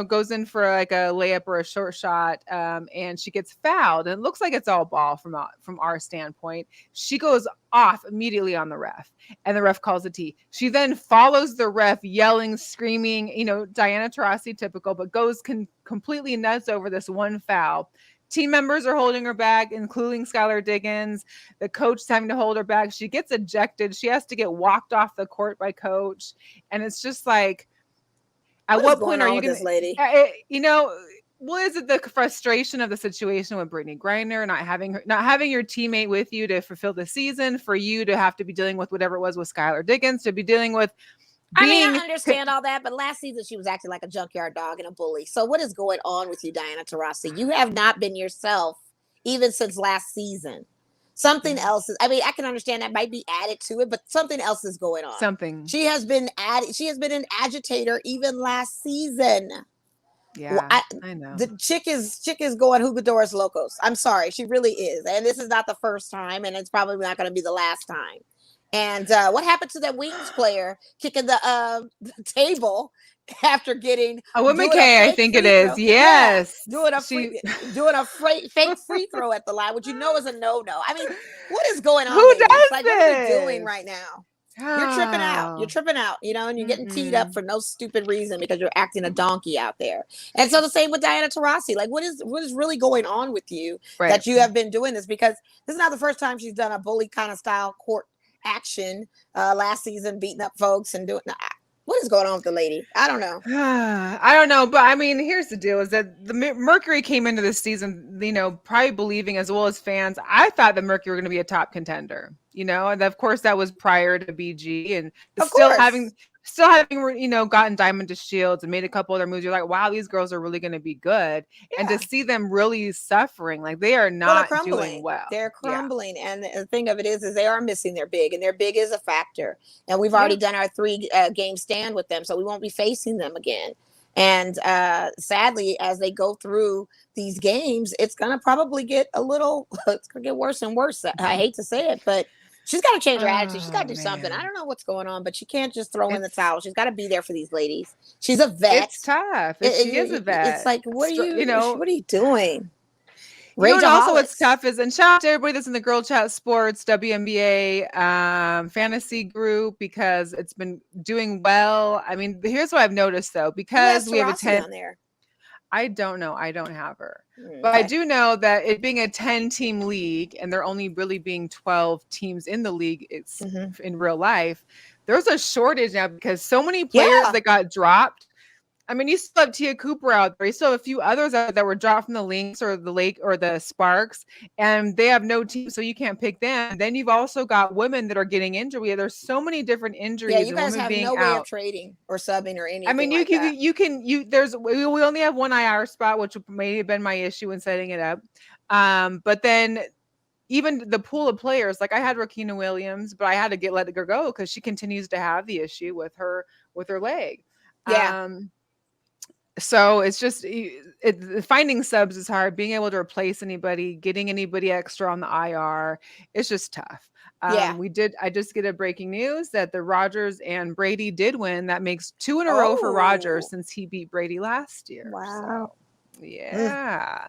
goes in for like a layup or a short shot, and she gets fouled. And it looks like it's all ball from our standpoint. She goes off immediately on the ref, and the ref calls a T. She then follows the ref, yelling, screaming. Diana Taurasi, typical, but goes completely nuts over this one foul. Team members are holding her back, including Skylar Diggins. The coach is having to hold her back. She gets ejected. She has to get walked off the court by coach, and it's just like. At what point are you going to, lady? Well, is it the frustration of the situation with Brittany Griner, not having your teammate with you to fulfill the season, for you to have to be dealing with whatever it was with Skylar Diggins, to be dealing with I understand all that, but last season she was acting like a junkyard dog and a bully. So what is going on with you, Diana Taurasi? You have not been yourself even since last season. Something else is, I can understand that might be added to it, but something else is going on. She has been an agitator even last season. Yeah, I know. The chick is going jugadores locos. I'm sorry, she really is. And this is not the first time, and it's probably not going to be the last time. And what happened to that Wings player kicking the table after getting a woman K? I think it is. Yes, doing a fake free throw at the line, which is a no-no. What is going on? Who does this? What are you doing right now? You're tripping out, and you're getting teed up for no stupid reason because you're acting a donkey out there. And so the same with Diana Taurasi. Like, what is really going on with you that you have been doing this? Because this is not the first time she's done a bully kind of style court action last season, beating up folks and doing. What is going on with the lady? I don't know. I don't know, but here's the deal: is that the Mercury came into this season, probably believing, as well as fans. I thought the Mercury were going to be a top contender, and of course that was prior to BG, and still having gotten Diamond to Shields and made a couple other moves. You're like, wow, these girls are really going to be good, and to see them really suffering, like they are not doing well. They're crumbling, and the thing of it is they are missing their big, and their big is a factor. And we've already done our 3 game stand with them, so we won't be facing them again. And sadly, as they go through these games, it's going to probably get it's going to get worse and worse. I hate to say it, but she's got to change her attitude. She's got to do something. I don't know what's going on, but she can't just throw in the towel. She's got to be there for these ladies. She's a vet. It's tough. She is a vet. It's like, what are you doing? Also what's tough is, and shout out to everybody that's in the Girl Chat Sports WNBA fantasy group, because it's been doing well. Here's what I've noticed though, because we have a 10 on there. I don't know. I don't have her. But I do know that it being a 10-team league, and there only really being 12 teams in the league, it's in real life, there's a shortage now because so many players that got dropped. You still have Tia Cooper out there. You still have a few others out that were dropped from the Lynx or the Lake or the Sparks, and they have no team, so you can't pick them. Then you've also got women that are getting injured. There's so many different injuries. Yeah, you guys have no way of trading or subbing or anything. We only have one IR spot, which may have been my issue in setting it up. But then even the pool of players, like I had Rakina Williams, but I had to let her go because she continues to have the issue with her leg. Yeah. So it's just finding subs is hard. Being able to replace anybody, getting anybody extra on the IR, it's just tough. I just get a breaking news that the Rodgers and Brady did win. That makes 2 in a row for Rodgers since he beat Brady last year. Wow. So, yeah.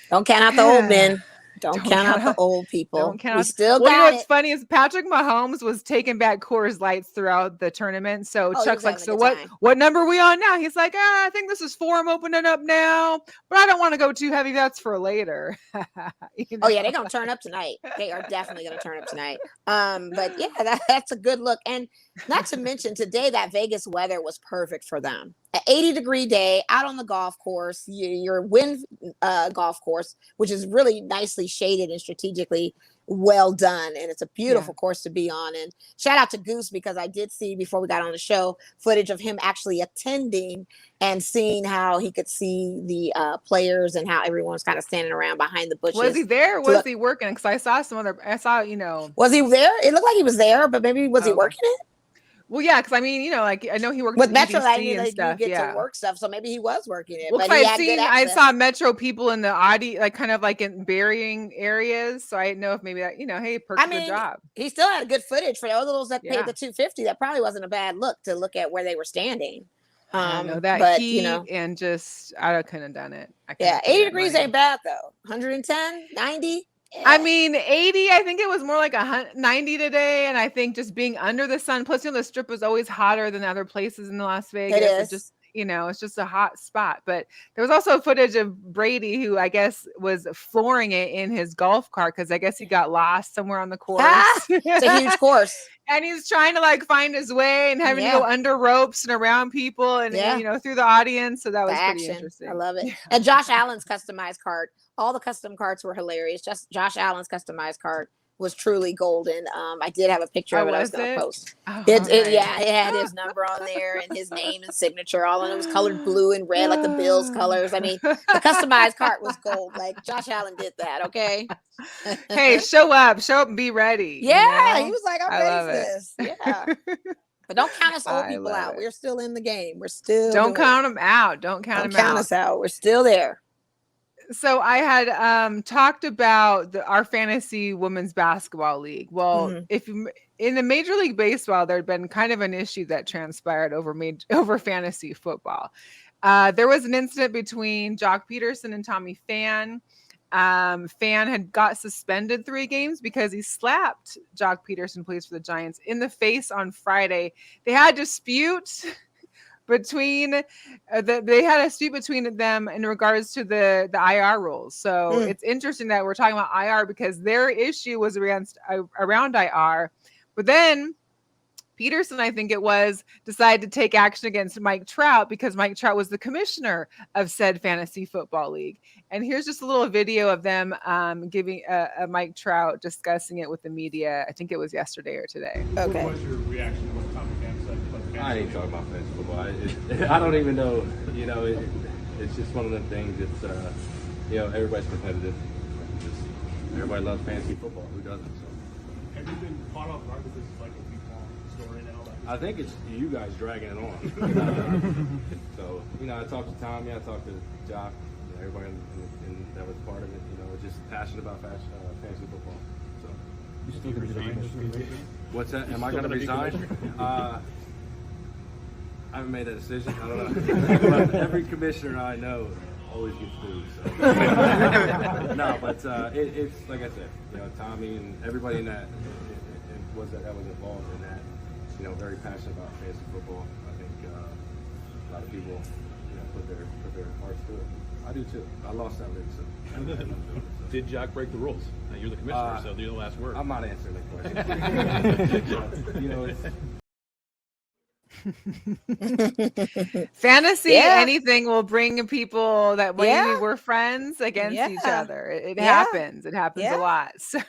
Don't count out the old men. Don't count out the old people. We still got what's funny is Patrick Mahomes was taking back Coors Lights throughout the tournament. So Chuck's like, so what number are we on now? He's like, I think this is 4. I'm opening up now, but I don't want to go too heavy. That's for later. Oh yeah, they're gonna turn up tonight. They are definitely gonna turn up tonight. But yeah, that's a good look. And not to mention today, that Vegas weather was perfect for them. an 80-degree day out on the golf course, your wind golf course, which is really nicely shaded and strategically well done, and it's a beautiful course to be on. And shout out to Goose, because I did see before we got on the show footage of him actually attending and seeing how he could see the players and how everyone's kind of standing around behind the bushes. Was he there? Was he working? Because I saw Was he there? It looked like he was there, but maybe was he working it? Well, yeah, because I mean, like I know he worked with Metro EDC and stuff. You get to work stuff, so maybe he was working it. Well, but I saw Metro people in the like kind of like in burying areas, so I didn't know if maybe that hey, perks the job. He still had good footage for those that paid the $250. That probably wasn't a bad look to look at where they were standing. I know that heat and just I couldn't have done it. 80 degrees ain't bad though. 110, 90. Yeah. I mean, 80, I think it was more like 90 today. And I think just being under the sun, plus, the strip was always hotter than other places in Las Vegas. It is. It's just, it's just a hot spot. But there was also footage of Brady, who I guess was flooring it in his golf cart because I guess he got lost somewhere on the course. It's a huge course. And he's trying to like find his way and having to go under ropes and around people and through the audience. So that was pretty interesting. I love it. And Josh Allen's customized cart. All the custom carts were hilarious. Just Josh Allen's customized cart was truly golden. I did have a picture of it I was going to post. It had his number on there and his name and signature all, and it was colored blue and red like the Bills colors. I mean, the customized cart was gold. Like Josh Allen did that. Okay. Hey, show up and be ready. Yeah, he was like, I'm ready for this. Yeah. But don't count us old people out. We're still in the game. We're still. Don't count them out. Don't count us out. We're still there. So I had talked about our fantasy women's basketball league. Well, if in the Major League Baseball, there had been kind of an issue that transpired over fantasy football. There was an incident between Jock Peterson and Tommy Pham. Pham had got suspended 3 games because he slapped Jock Peterson, plays for the Giants, in the face on Friday. They had a dispute between them in regards to the IR rules. So it's interesting that we're talking about IR because their issue was around IR, but then Peterson, I think it was, decided to take action against Mike Trout because Mike Trout was the commissioner of said fantasy football league. And here's just a little video of them giving a Mike Trout discussing it with the media. I think it was yesterday or today. Okay. What was your reaction to what Tommy Pham said? I ain't talking about fantasy football. I don't even know. It's just one of them things. It's everybody's competitive. Everybody loves fantasy football. Who doesn't? So. Have you been caught off guard with this like a week-long story now? I think it's you guys dragging it on. So I talked to Tommy. I talked to Jock. Everybody in that was part of it. Just passionate about fantasy football. So. You still going to resign? What's that? Am I going to resign? I haven't made that decision. I don't know. But every commissioner I know always gets food. So. No, but it's like I said, Tommy and everybody in that was involved in that. Very passionate about fantasy football. I think a lot of people, put their hearts to it. I do too. I lost that league, so. Did Jock break the rules? Now, you're the commissioner, so you're the last word. I'm not answering that question. Fantasy anything will bring people that maybe were friends against each other. It happens. It happens a lot. So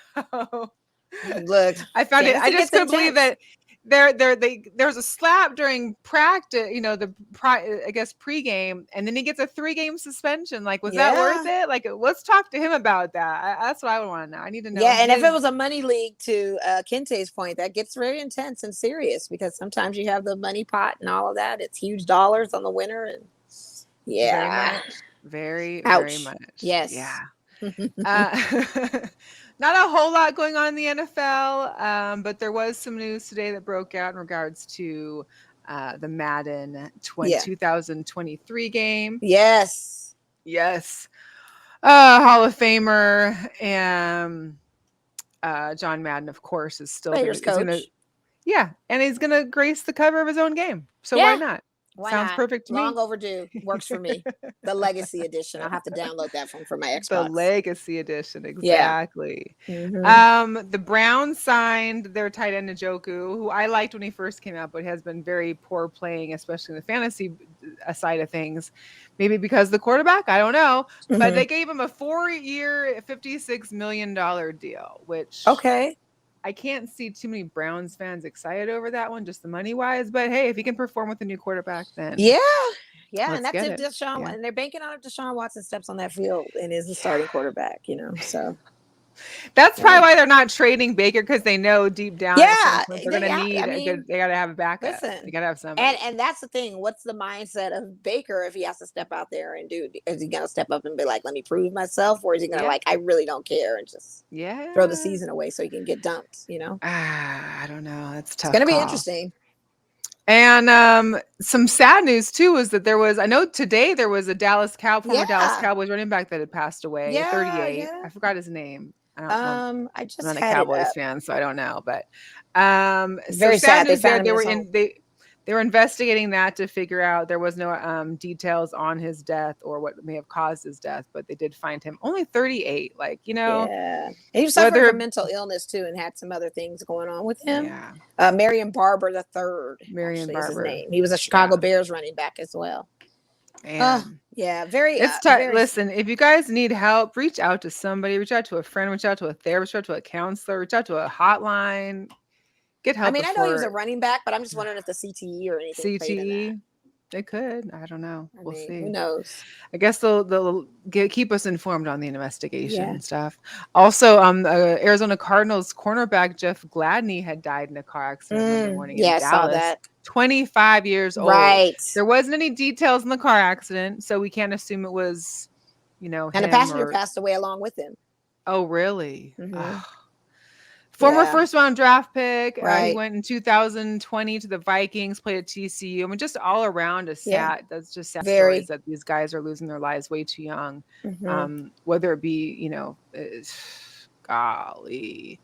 look, I found it. I just couldn't believe that there's a slap during practice, I guess pregame, and then he gets a 3-game suspension. Like, was that worth it? Like, let's talk to him about that. That's what I would want to know. I need to know. Yeah, and if it was a money league, to Kente's point, that gets very intense and serious because sometimes you have the money pot and all of that. It's huge dollars on the winner, and very much. Yes. Yeah. Not a whole lot going on in the NFL, but there was some news today that broke out in regards to the Madden 2023 game. Yes. Hall of Famer and John Madden, of course, is still Raiders coach. And he's going to grace the cover of his own game. So why not? Why Sounds not? perfect to me. Long overdue. Works for me. The Legacy Edition. I'll have to download that one for my Xbox. The Legacy Edition, Yeah. exactly. Mhm. The Browns signed their tight end Njoku, who I liked when he first came out, but has been very poor playing, especially in the fantasy side of things. Maybe because the quarterback, I don't know. But Mhm. they gave him a 4-year, $56 million deal, which Okay. I can't see too many Browns fans excited over that one, just the money wise. But hey, if he can perform with a new quarterback, then Yeah. Yeah, and let's that's get if it. Deshaun, Yeah. and they're banking on if Deshaun Watson steps on that field and is the starting quarterback, so. That's probably why they're not trading Baker, because they know deep down at some Yeah, point they're going to need I a good. mean, They got to have a backup. They listen, got to have somebody. and that's the thing. What's the mindset of Baker if he has to step out there and do? Is he gonna step up and be like, "Let me prove myself," or is he gonna Yeah. like, "I really don't care," and just Yeah. throw the season away so he can get dumped? I don't know. That's a tough. It's gonna be call. interesting. And some sad news too is that I know today there was a former Dallas Yeah. Cowboys running back that had passed away, Yeah, 38. yeah. I forgot his name. I don't know. I I'm just not a had it Cowboys up. fan, so I don't know. But so Very sad. They news there. found him They in were his home. they were investigating that to figure out there was no details on his death or what may have caused his death, but they did find him only 38. Yeah, he was suffering whether from mental illness too, and had some other things going on with him. Yeah, Marion Barber the third. Marion Is Barber. his name. He was a Chicago Bears running back as well. And Yeah, very. it's very. Listen, if you guys need help, reach out to somebody. Reach out to a friend. Reach out to a therapist. Reach out to a counselor. Reach out to a hotline. Get help. I mean, I know he was a running back, but I'm just wondering if the CTE or anything played in that. CTE. They could. I don't know. We'll see. Who knows? I guess they'll keep us informed on the investigation and stuff. Also, Arizona Cardinals cornerback Jeff Gladney had died in a car accident Monday morning in Dallas. I saw that. 25 years old. Right. There wasn't any details in the car accident, so we can't assume it was, And the passenger passed away along with him. Oh, really? Mm-hmm. Former first-round draft pick. Right. He went in 2020 to the Vikings, played at TCU. I mean, just all around that's just sad stories that these guys are losing their lives way too young. Mm-hmm. Whether it be, golly.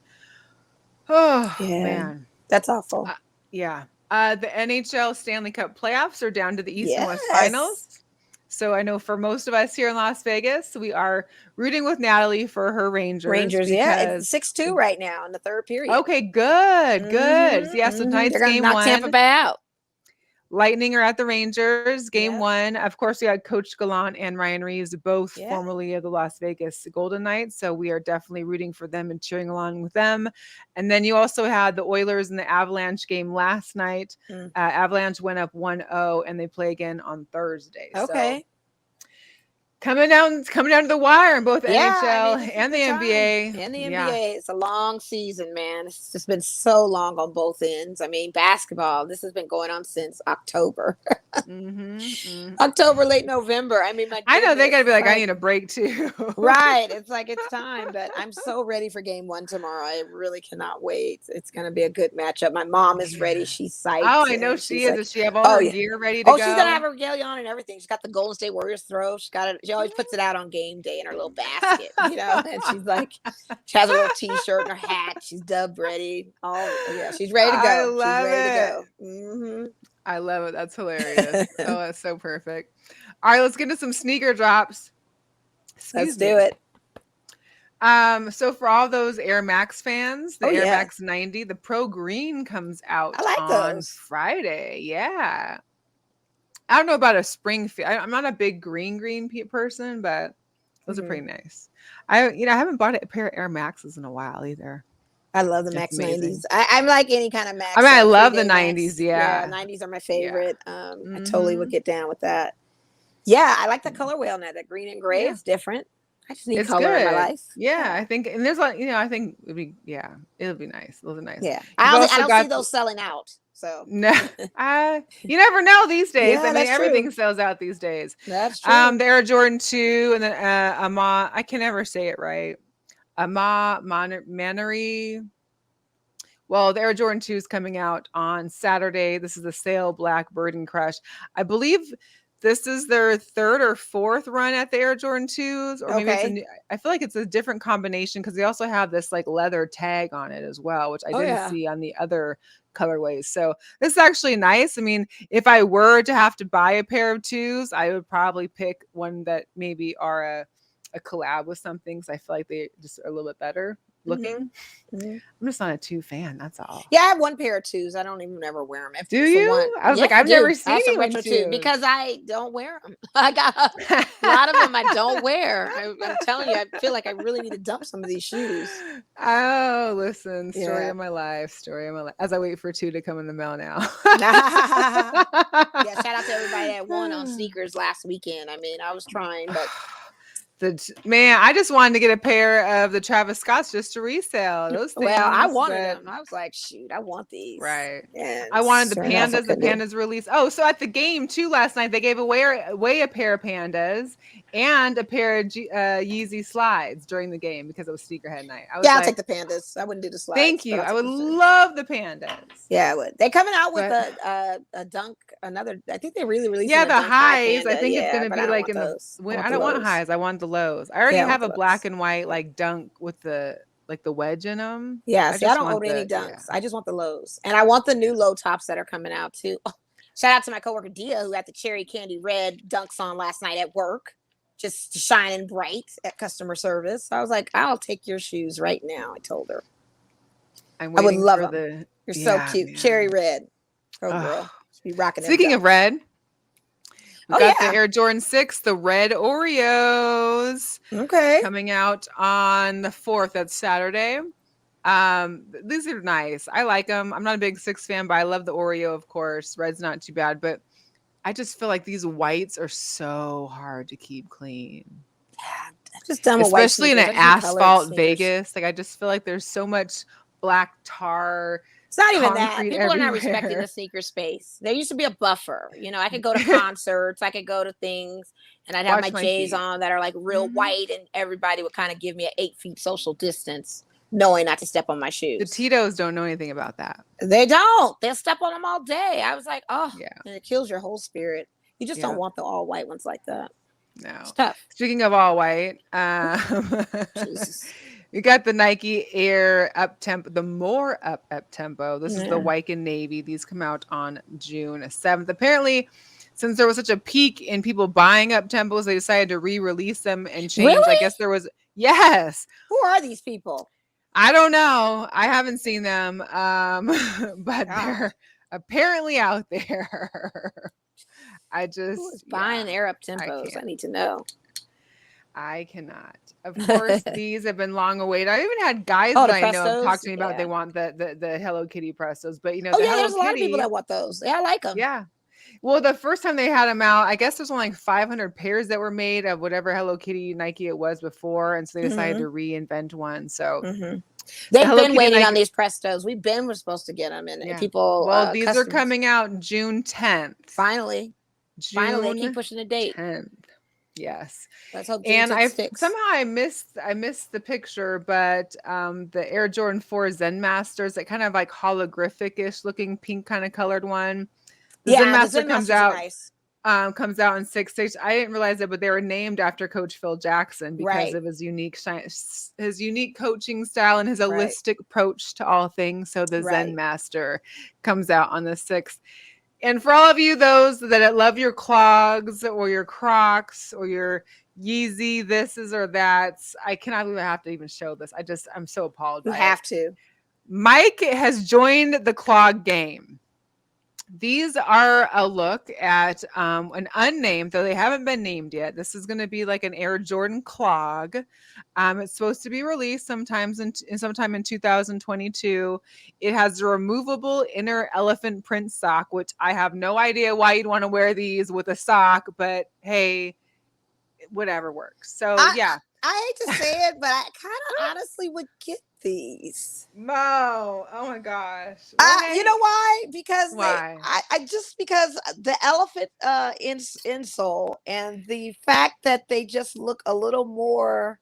Oh, man. That's awful. Yeah. The NHL Stanley Cup playoffs are down to the East and West finals. So I know for most of us here in Las Vegas, we are rooting with Natalie for her Rangers. It's 6-2 right now in the third period. Okay, good. Yeah, so tonight's They're game knock 1. Tampa Bay out. Lightning are at the Rangers. Game 1. Of course, we had Coach Gallant and Ryan Reeves, both formerly of the Las Vegas Golden Knights. So we are definitely rooting for them and cheering along with them. And then you also had the Oilers and the Avalanche game last night. Avalanche went up 1-0, and they play again on Thursday. Okay. So coming down to the wire in both NHL and the NBA. And the NBA. It's a long season, man. It's just been so long on both ends. I mean, basketball, this has been going on since October. October, late November. I mean, I know they got to be like, I need a break too. Right. It's like, it's time. But I'm so ready for game 1 tomorrow. I really cannot wait. It's going to be a good matchup. My mom is ready. She's psyched. Oh, I know she is. Like, does she have all her gear ready to go? Oh, she's going to have her regalia on and everything. She's got the Golden State Warriors throw. She's got it. She always puts it out on game day in her little basket, and she's like, she has a little t-shirt and her hat. She's dubbed ready. She's ready to go. I love it. I love it. That's hilarious. Oh, that's so perfect. All right, let's get into some sneaker drops. Let's do it. So for all those Air Max fans, the Air Max 90, the Pro Green comes out on Friday. Yeah. I don't know about a spring fit. I'm not a big green person, but those are pretty nice. I haven't bought a pair of Air Maxes in a while either. I love the Max 90s. I'm like any kind of Max. I mean, I love the 90s. Yeah, 90s are my favorite. I totally would get down with that. Yeah, I like the colorway on that. That green and gray is different. I just need color in my life. Yeah, I think, and there's like, I think it'll be nice. Those are nice. Yeah, I don't see those selling out. So no, you never know these days. Yeah, I mean, everything sells out these days. That's true. The Air Jordan 2 and then I can never say it right. Manery. Well, the Air Jordan 2 is coming out on Saturday. This is the Sail Black Burden Crush. I believe this is their 3rd or 4th run at the Air Jordan 2s, or maybe I feel like it's a different combination because they also have this like leather tag on it as well, which I didn't see on the other colorways. So this is actually nice. I mean, if I were to have to buy a pair of 2s, I would probably pick one that maybe are a collab with something. So I feel like they just are a little bit better looking. I'm just not a 2 fan. That's all. Yeah, I have one pair of 2s. I don't even ever wear them. Do you? I was like, I've never seen you in 2s. because I don't wear them. I got a lot of them I don't wear. I'm telling you, I feel like I really need to dump some of these shoes. Oh, listen, story Yeah. of my life, as I wait for 2 to come in the mail now. Yeah, shout out to everybody that won on sneakers last weekend. I mean, I was trying, but Man, I just wanted to get a pair of the Travis Scotts just to resell those things. well, I wanted them. I was like, shoot, I want these. Right. And I wanted the sure enough, I pandas. The couldn't. pandas release. Oh, so at the game too last night, they gave away a pair of pandas and a pair of Yeezy slides during the game because it was sneakerhead night. I was Yeah, I'll like, take the pandas. I wouldn't do the slides. thank you. but I I'll would take the pandas. love the pandas. Yeah, I would. They're coming out with But- a dunk. Another. I think they really released. Yeah, the dunk high highs. I panda. think Yeah, it's gonna but be I don't like want in those. I don't want highs. I want the lows. I already Yeah, I want have the a black lows. and white like dunk with the wedge in them. Yeah, see, I don't want own any the- dunks. I just want the lows, and I want the new low tops that are coming out too. Oh, shout out to my coworker Dia, who had the cherry candy red dunks on last night at work, just shining bright at customer service. I was like, I'll take your shoes right now. I told her. I I would waiting love for them. You're Yeah, so cute, man. cherry red. Oh, Ugh. girl, be rocking. them Speaking of dunks. red, we Oh, got yeah. the Air Jordan 6, the red Oreos, Okay. coming out on the 4th. That's Saturday. These are nice. I like them. I'm not a big 6 fan, but I love the Oreo, of course. Red's not too bad, but I just feel like these whites are so hard to keep clean. I'm just done with white Especially in an sneakers. I just do colored asphalt sneakers. Vegas. Like I just feel like there's so much black tar. It's not even that. concrete People are not respecting everywhere. the sneaker space. There used to be a buffer. You know, I could go to concerts, I could go to things, and I'd have Watch my my J's feet. on that are like real Mhm. white, and everybody would kind of give me an 8 feet social distance, knowing not to step on my The shoes. Tito's don't know anything about that. They don't. They'll step on them all day. I was like, oh, Yeah. and it kills your whole spirit. You just Yeah. don't want the all white ones like that. No. It's tough. Speaking of all white, Jesus. we got the Nike Air Up Tempo, the more up tempo. This is Yeah. the white and navy. These come out on June 7th. Apparently, since there was such a peak in people buying up tempos, they decided to re-release them and change. I Really? guess there was yes. Who are these people? I don't know. I haven't seen them, but God. they're apparently out there. I just Who is buying Air Up Tempos? I can't. need to know. I cannot. Of course, these have been long awaited. I even had guys Oh, that the I know talk Prestos? to me about Yeah. they want the Hello Kitty Prestos, but you know Oh, the yeah, Hello there's a lot of Kitty. people that want those. Yeah, I like them. Yeah. Well, the first time they had them out, I guess there's only like 500 pairs that were made of whatever Hello Kitty Nike it was before, and so they decided to reinvent one. So They've Hello been Kitty waiting Nike- on these Prestos. We're supposed to get them, and Yeah. people. well, these are customers- coming out June 10th. Finally, finally, they June keep pushing the date. 10th. Yes. Let's hope. June And 10th I sticks. somehow I missed the picture, but the Air Jordan 4 Zen Masters, that kind of like holographic-ish looking pink kind of colored one. The Zen the Master Zen comes Masters are out nice. comes out in 6 stages. I didn't realize it, but they were named after Coach Phil Jackson because Right. of his unique coaching style and his Right. holistic approach to all things. So the Right. Zen Master comes out on the 6th. And for all of you, those that love your clogs or your Crocs or your Yeezy, thises or that's, I cannot believe I have to even show this. I'm so appalled. You by have it. to. Mike has joined the clog game. These are a look at an unnamed, though they haven't been named yet. This is going to be like an Air Jordan clog. It's supposed to be released sometime in 2022. It has a removable inner elephant print sock, which I have no idea why you'd want to wear these with a sock, but hey, whatever works. So yeah. I hate to say it, but I kind of honestly would get these. Mo, oh my gosh. You know why? Because Why? I just because the elephant insole and the fact that they just look a little more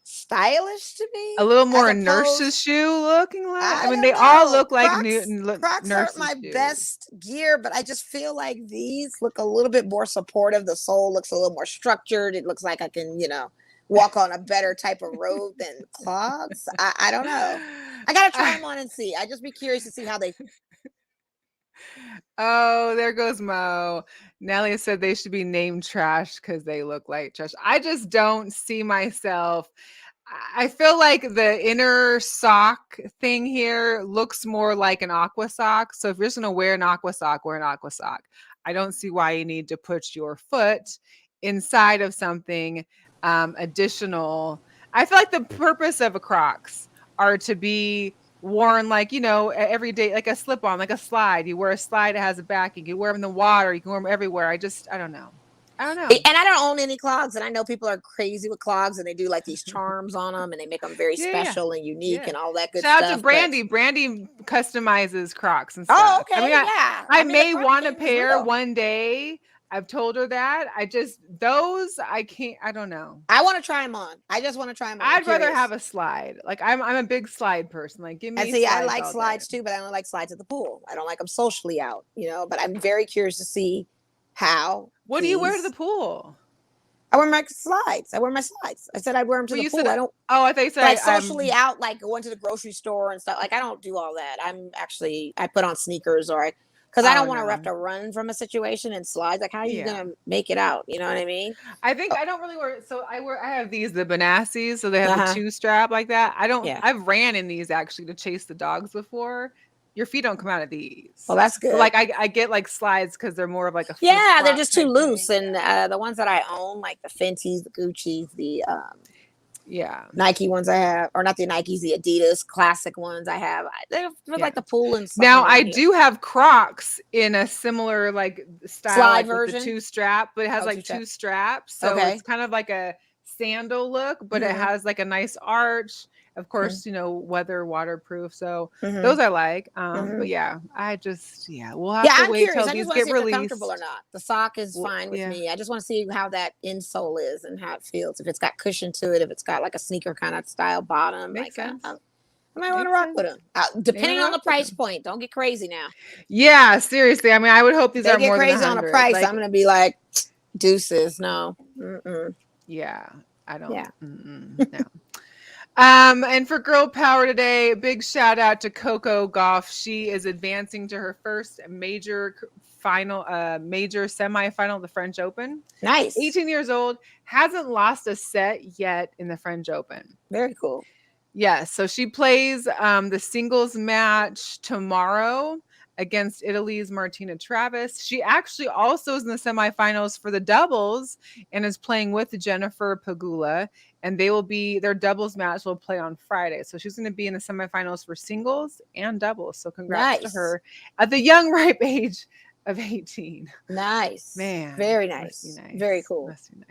stylish to me. A little more as nurse's opposed- shoe looking like. I mean, don't they all know. look like Crocs nurse's aren't my shoes. best gear, but I just feel like these look a little bit more supportive. The sole looks a little more structured. It looks like I can, walk on a better type of road than clogs. I don't know. I gotta try them on and see. I just be curious to see how they Oh, there goes Mo. Nelly said they should be named trash because they look like trash. I just don't see myself. I feel like the inner sock thing here looks more like an aqua sock. So if you're just going to wear an aqua sock, wear an aqua sock. I don't see why you need to put your foot inside of something additional. I feel like the purpose of a Crocs are to be worn like, every day, like a slip on, like a slide. You wear a slide, it has a backing. You wear them in the water, you can wear them everywhere. I don't know. And I don't own any clogs, and I know people are crazy with clogs, and they do like these charms on them, and they make them very special and unique and all that good stuff. Shout out to Brandy. Brandy customizes Crocs and stuff. Oh, okay. I may want a pair one day. I've told her that. I can't. I don't know. I want to try them on. I just want to try them on. I'd rather have a slide. Like I'm a big slide person. Like give me. And see, I like slides too, but I don't like slides at the pool. I don't like them socially out. But I'm very curious to see how. What do you wear to the pool? I wear my slides. I said I'd wear them to the pool. I don't. Oh, I thought you said like socially out, like going to the grocery store and stuff. Like I don't do all that. I put on sneakers because I don't want to have to run from a situation and slides. Like how are you gonna make it out? You know what I mean? I think I don't really wear. So I have the Benassis, so they have the 2-strap like that. I've ran in these actually to chase the dogs before. Your feet don't come out of these. Well, that's good. So, like I get like slides because they're more of like a they're just too loose. And the ones that I own, like the Fenties, the Gucci's, the Nike ones I have, or not the Nikes, the Adidas classic ones I have. They're like the pool and stuff. Now I do have Crocs in a similar like style, slide like version, with the 2-strap, but it has like 2 straps, so it's kind of like a sandal look, but it has like a nice arch. Of course, weather waterproof. So those I like. But I just we'll have to wait till these get released. Comfortable or not? The sock is fine with me. I just want to see how that insole is and how it feels. If it's got cushion to it, if it's got like a sneaker kind of style bottom, Makes sense. I might want to rock with them. Depending on the price point. Don't get crazy now. Yeah, seriously. I mean, I would hope these are more crazy than on a price. I'm gonna be like, deuces. No. Yeah, I don't. Yeah. No. And for Girl Power today, big shout out to Coco Gauff. She is advancing to her first major semifinal of the French Open. Nice. 18 years old, hasn't lost a set yet in the French Open. Very cool. Yes. So she plays the singles match tomorrow against Italy's Martina Travis. She actually also is in the semifinals for the doubles and is playing with Jennifer Pegula. And their doubles match will play on Friday. So she's going to be in the semifinals for singles and doubles. So congrats to her at the young, ripe age of 18. Nice. Man. Very nice. Very cool. Must be nice.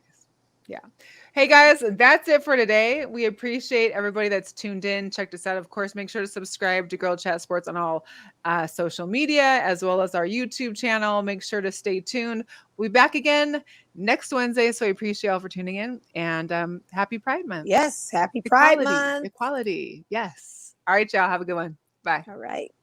Yeah. Hey guys, that's it for today. We appreciate everybody that's tuned in. Checked us out. Of course, make sure to subscribe to Girl Chat Sports on all social media, as well as our YouTube channel. Make sure to stay tuned. We'll be back again next Wednesday. So we appreciate y'all for tuning in, and happy Pride Month. Yes. Happy Pride Month. Equality. Yes. All right, y'all. Have a good one. Bye. All right.